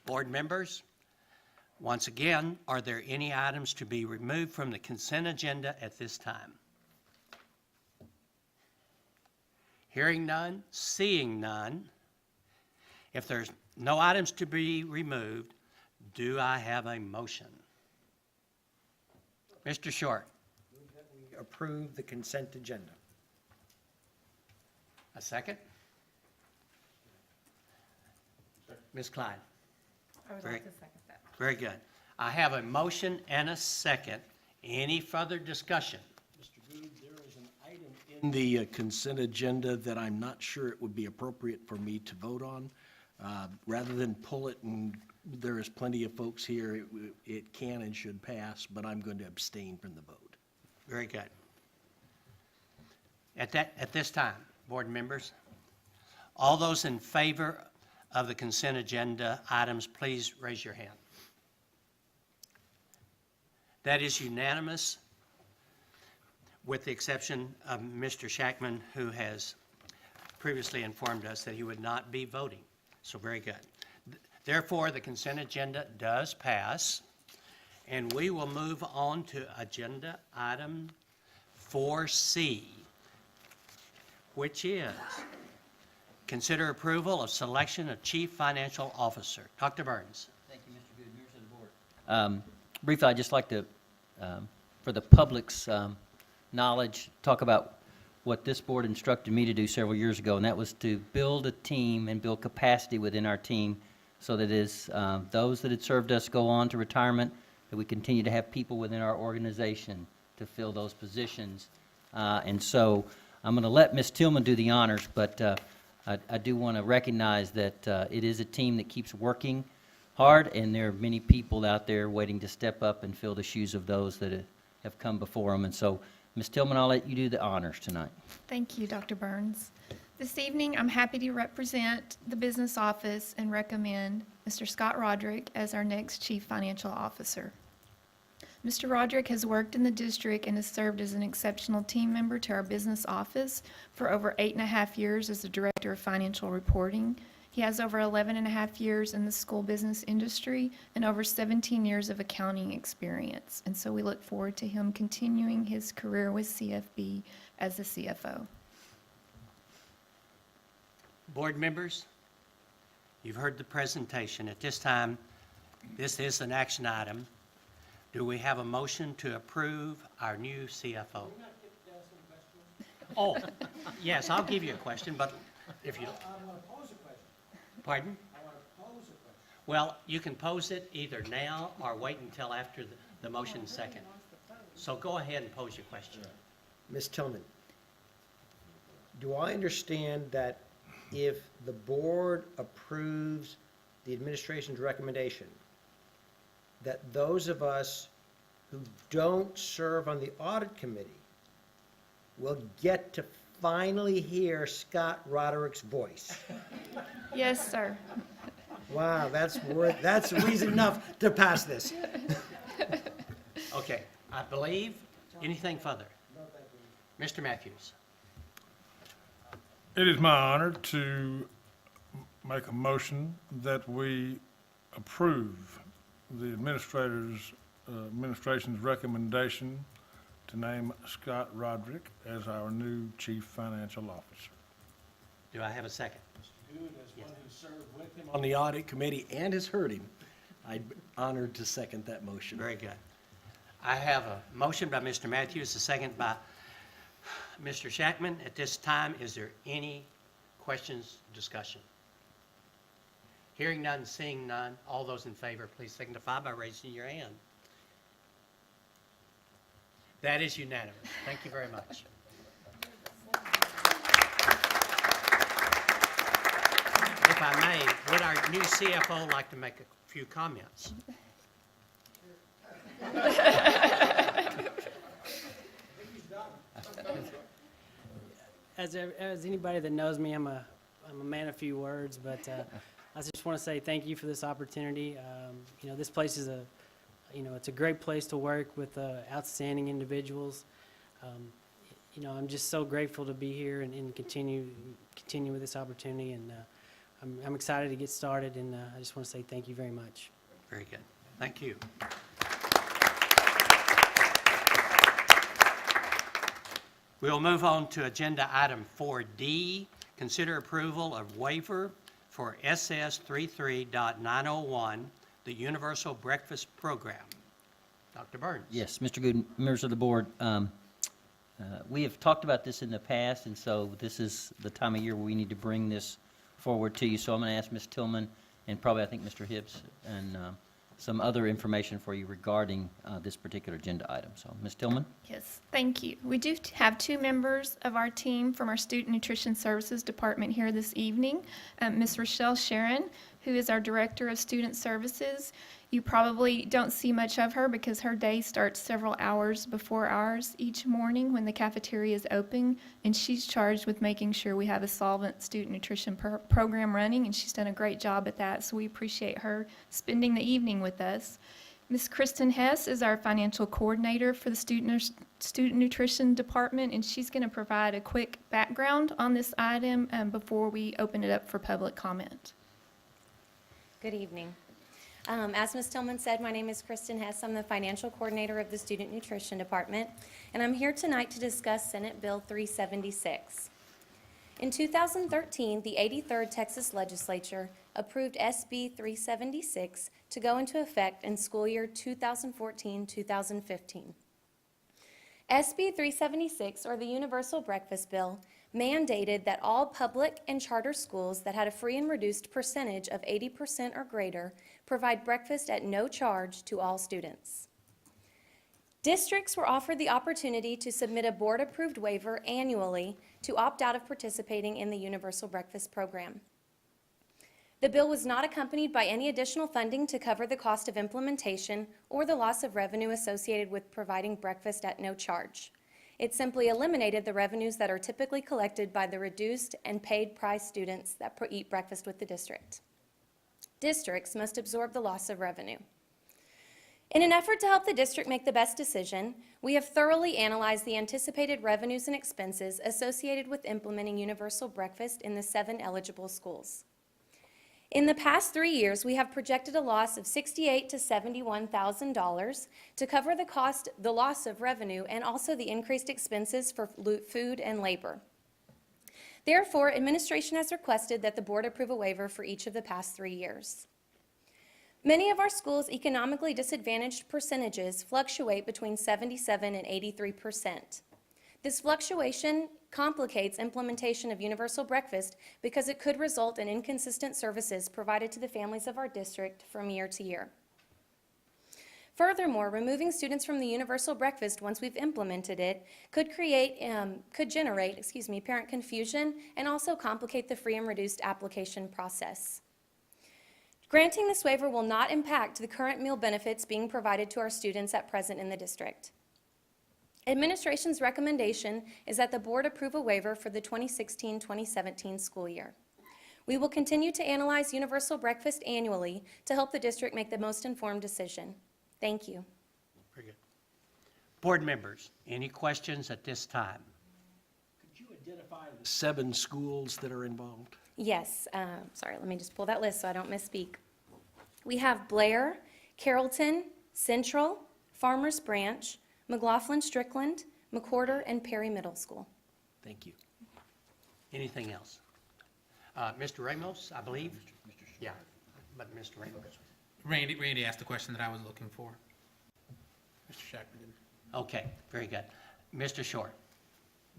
Board members, once again, are there any items to be removed from the consent agenda at this time? Hearing none, seeing none. If there's no items to be removed, do I have a motion? Mr. Short. Approve the consent agenda. A second? Ms. Clyde. I would like to second that. Very good. I have a motion and a second. Any further discussion? Mr. Good, there is an item in the consent agenda that I'm not sure it would be appropriate for me to vote on. Rather than pull it, and there is plenty of folks here, it can and should pass, but I'm going to abstain from the vote. Very good. At this time, board members, all those in favor of the consent agenda items, please raise your hand. That is unanimous, with the exception of Mr. Shackman, who has previously informed us that he would not be voting. So very good. Therefore, the consent agenda does pass, and we will move on to agenda item 4C, which is consider approval of selection of Chief Financial Officer. Dr. Burns. Thank you, Mr. Good. Members of the board. Briefly, I'd just like to, for the public's knowledge, talk about what this board instructed me to do several years ago, and that was to build a team and build capacity within our team so that as those that had served us go on to retirement, that we continue to have people within our organization to fill those positions. And so I'm going to let Ms. Tillman do the honors, but I do want to recognize that it is a team that keeps working hard, and there are many people out there waiting to step up and fill the shoes of those that have come before them. And so, Ms. Tillman, I'll let you do the honors tonight. Thank you, Dr. Burns. This evening, I'm happy to represent the business office and recommend Mr. Scott Roderick as our next Chief Financial Officer. Mr. Roderick has worked in the district and has served as an exceptional team member to our business office for over 8.5 years as the Director of Financial Reporting. He has over 11.5 years in the school business industry and over 17 years of accounting experience. And so we look forward to him continuing his career with CFB as the CFO. Board members, you've heard the presentation. At this time, this is an action item. Do we have a motion to approve our new CFO? Oh, yes, I'll give you a question, but if you... I want to pose a question. Pardon? I want to pose a question. Well, you can pose it either now or wait until after the motion second. So go ahead and pose your question. Ms. Tillman, do I understand that if the board approves the administration's recommendation, that those of us who don't serve on the audit committee will get to finally hear Scott Roderick's voice? Yes, sir. Wow, that's reason enough to pass this. Okay, I believe, anything further? No, Mr. Matthews. It is my honor to make a motion that we approve the administration's recommendation to name Scott Roderick as our new Chief Financial Officer. Do I have a second? Mr. Good, as one who served with him on the audit committee and has heard him, I'm honored to second that motion. Very good. I have a motion by Mr. Matthews, a second by Mr. Shackman. At this time, is there any questions, discussion? Hearing none, seeing none, all those in favor, please signify by raising your hand. That is unanimous. Thank you very much. If I may, would our new CFO like to make a few comments? As anybody that knows me, I'm a man of few words, but I just want to say thank you for this opportunity. This place is it's a great place to work with outstanding individuals. I'm just so grateful to be here and continue with this opportunity, and I'm excited to get started, and I just want to say thank you very much. Very good. Thank you. We'll move on to agenda item 4D, consider approval of waiver for SS 33.901, the Universal Breakfast Program. Dr. Burns. Yes, Mr. Good, members of the board, we have talked about this in the past, and so this is the time of year where we need to bring this forward to you. So I'm going to ask Ms. Tillman and probably I think Mr. Hibbs and some other information for you regarding this particular agenda item. So Ms. Tillman? Yes, thank you. We do have two members of our team from our Student Nutrition Services Department here this evening. Ms. Rochelle Sharon, who is our Director of Student Services. You probably don't see much of her because her day starts several hours before ours each morning when the cafeteria is open, and she's charged with making sure we have a solvent student nutrition program running, and she's done a great job at that, so we appreciate her spending the evening with us. Ms. Kristen Hess is our financial coordinator for the Student Nutrition Department, and she's going to provide a quick background on this item before we open it up for public comment. Good evening. As Ms. Tillman said, my name is Kristen Hess. I'm the financial coordinator of the Student Nutrition Department, and I'm here tonight to discuss Senate Bill 376. In 2013, the 83rd Texas Legislature approved SB 376 to go into effect in school year 2014-2015. SB 376, or the Universal Breakfast Bill, mandated that all public and charter schools that had a free and reduced percentage of 80% or greater provide breakfast at no charge to all students. Districts were offered the opportunity to submit a board-approved waiver annually to opt out of participating in the Universal Breakfast Program. The bill was not accompanied by any additional funding to cover the cost of implementation or the loss of revenue associated with providing breakfast at no charge. It simply eliminated the revenues that are typically collected by the reduced and paid price students that eat breakfast with the district. Districts must absorb the loss of revenue. In an effort to help the district make the best decision, we have thoroughly analyzed the anticipated revenues and expenses associated with implementing universal breakfast in the 7 eligible schools. In the past 3 years, we have projected a loss of $68,000 to $71,000 to cover the loss of revenue and also the increased expenses for food and labor. Therefore, administration has requested that the board approve a waiver for each of the past 3 years. Many of our schools' economically disadvantaged percentages fluctuate between 77 and 83%. This fluctuation complicates implementation of universal breakfast because it could result in inconsistent services provided to the families of our district from year to year. Furthermore, removing students from the universal breakfast once we've implemented it could generate parent confusion and also complicate the free and reduced application process. Granting this waiver will not impact the current meal benefits being provided to our students at present in the district. Administration's recommendation is that the board approve a waiver for the 2016-2017 school year. We will continue to analyze universal breakfast annually to help the district make the most informed decision. Thank you. Very good. Board members, any questions at this time? identify the 7 schools that are involved? Yes, sorry, let me just pull that list so I don't misspeak. We have Blair, Carrollton, Central, Farmers Branch, McLaughlin-Strickland, McWhorter, and Perry Middle School. Thank you. Anything else? Mr. Ramos, I believe? Yeah, but Mr. Ramos. Randy asked the question that I was looking for. Mr. Shackman didn't. Okay, very good. Mr. Short.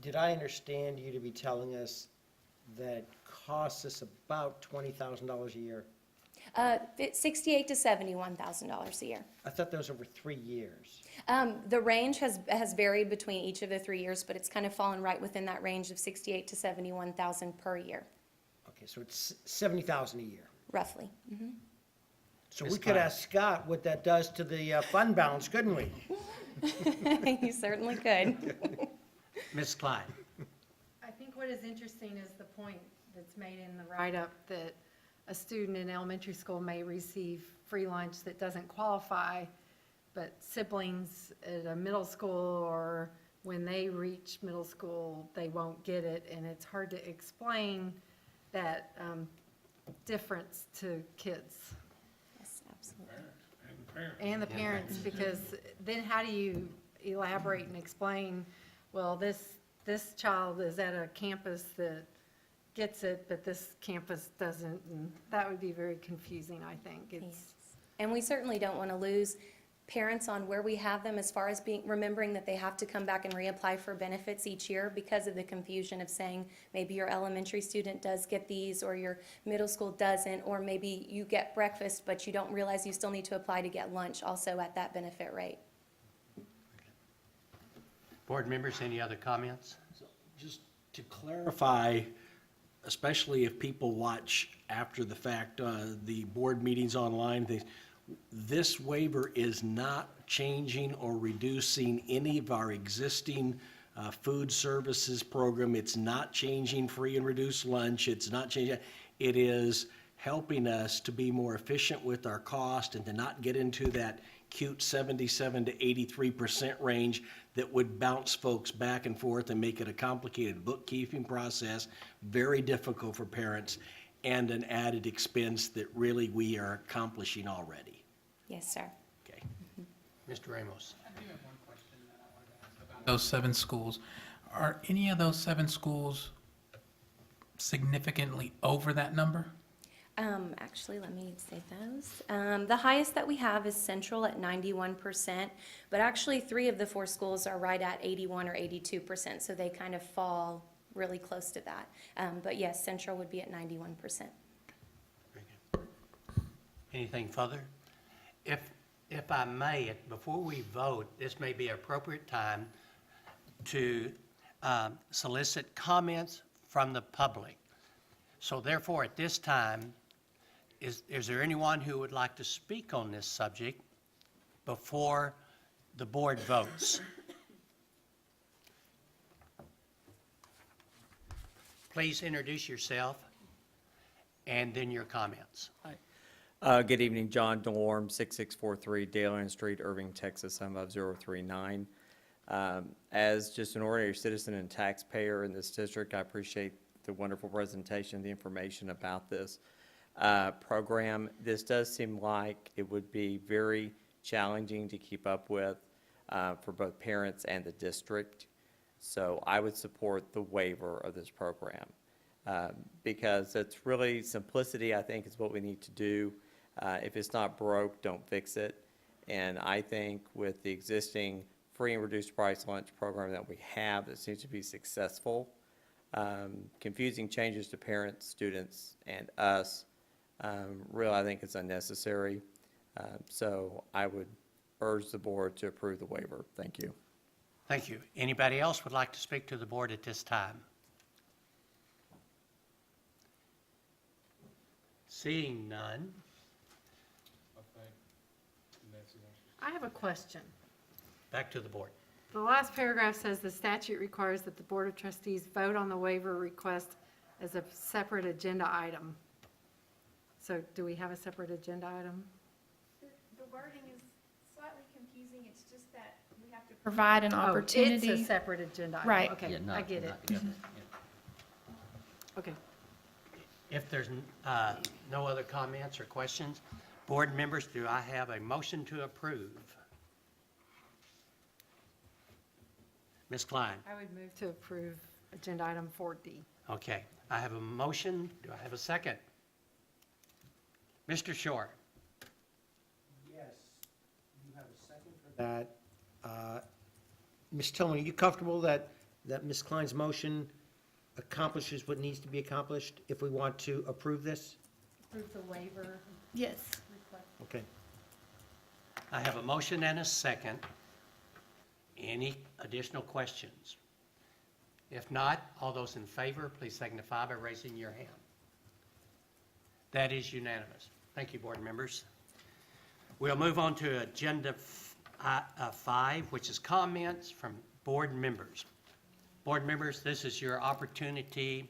Did I understand you to be telling us that costs us about $20,000 a year? $68,000 to $71,000 a year. I thought that was over 3 years. The range has varied between each of the 3 years, but it's kind of fallen right within that range of $68,000 to $71,000 per year, Okay, so it's $70,000 a year. roughly. Mhm. So Ms. we could Klein. ask Scott what that does to the fund balance, couldn't we? You certainly could. Ms. Klein. I think what is interesting is the point that's made in the write-up that a student in elementary school may receive free lunch that doesn't qualify, but siblings at a middle school or when they reach middle school, they won't get it. And it's hard to explain that difference to kids. Yes, absolutely. And the parents, because then how do you elaborate and explain, well, this child is at a campus that gets it, but this campus doesn't, and that would be very confusing, I think. Yes. And we certainly don't want to lose parents on where we have them as far as remembering that they have to come back and reapply for benefits each year because of the confusion of saying maybe your elementary student does get these or your middle school doesn't, or maybe you get breakfast but you don't realize you still need to apply to get lunch also at that benefit rate. Board members, any other comments? Just to clarify, especially if people watch after the fact, the board meetings online, this waiver is not changing or reducing any of our existing food services program. It's not changing free and reduced lunch. It's not changing. It is helping us to be more efficient with our cost and to not get into that cute 77 to 83% range that would bounce folks back and forth and make it a complicated bookkeeping process, very difficult for parents, and an added expense that really we are accomplishing already. Yes, sir. Okay. Mr. Ramos. I do have one question that I wanted to ask about those 7 schools. Are any of those 7 schools significantly over that number? Actually, let me say those. The highest that we have is Central at 91%, but actually 3 of the 4 schools are right at 81 or 82%, so they kind of fall really close to that. But yes, Central would be at 91%. Very good. Anything further? If I may, before we vote, this may be an appropriate time to solicit comments from the public. So therefore, at this time, is there anyone who would like to speak on this subject before the board votes? Please introduce yourself and then your comments. Good evening, John DeLorme, 6643 Dale Street, Irving, Texas, 75039. As just an ordinary citizen and taxpayer in this district, I appreciate the wonderful presentation, the information about this program. This does seem like it would be very challenging to keep up with for both parents and the district. So I would support the waiver of this program because it's really simplicity, I think, is what we need to do. If it's not broke, don't fix it. And I think with the existing free and reduced price lunch program that we have that seems to be successful, confusing changes to parents, students, and us, really I think it's unnecessary. So I would urge the board to approve the waiver. Thank you. Thank you. Anybody else would like to speak to the board at this time? Seeing none. I have a question. Back to the board. The last paragraph says the statute requires that the Board of Trustees vote on the waiver request as a separate agenda item. So do we have a separate agenda item? The wording is slightly confusing. It's just that we have to provide an opportunity. Oh, it's a separate agenda item. Right. Okay, Yeah, I get it. Okay. If there's no other comments or questions, board members, do I have a motion to approve? Ms. Klein? I would move to approve agenda item 4D. Okay, I have a motion. Do I have a second? Mr. Shore? Yes, you have a second for that. Ms. Tillman, are you comfortable that Ms. Klein's motion accomplishes what needs to be accomplished if we want to approve this? Approve the waiver Yes. request. Okay. I have a motion and a second. Any additional questions? If not, all those in favor, please signify by raising your hand. That is unanimous. Thank you, board members. We'll move on to agenda 5, which is comments from board members. Board members, this is your opportunity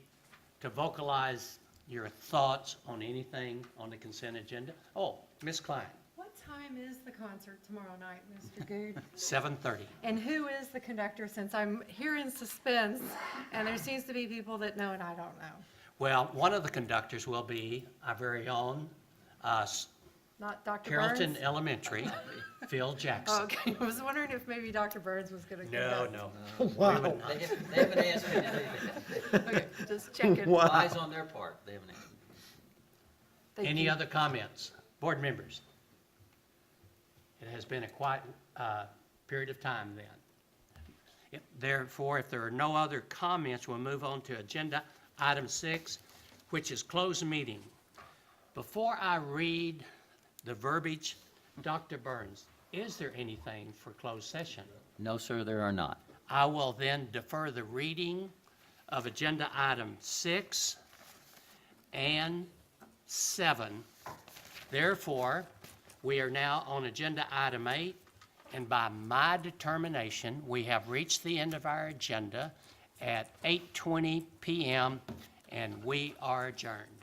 to vocalize your thoughts on anything on the consent agenda. Oh, Ms. Klein, What time is the concert tomorrow night, Mr. Good? 7:30. And who is the conductor, since I'm here in suspense, and there seems to be people that know and I don't know? Well, one of the conductors will be our very own Not Dr. Carrollton Burns? Elementary, Phil Jackson. Okay, I was wondering if maybe Dr. Burns was going to No, conduct. no. Wow. We would not. They haven't asked me to do that. Okay, just checking. Wow. Eyes on their part, they haven't asked. Thank Any you. other comments? Board members? It has been a quiet period of time then. Therefore, if there are no other comments, we'll move on to agenda item 6, which is closed meeting. Before I read the verbiage, Dr. Burns, is there anything for closed session? No, sir, there are not. I will then defer the reading of agenda item 6 and 7. Therefore, we are now on agenda item 8, and by my determination, we have reached the end of our agenda at 8:20 p.m., and we are adjourned.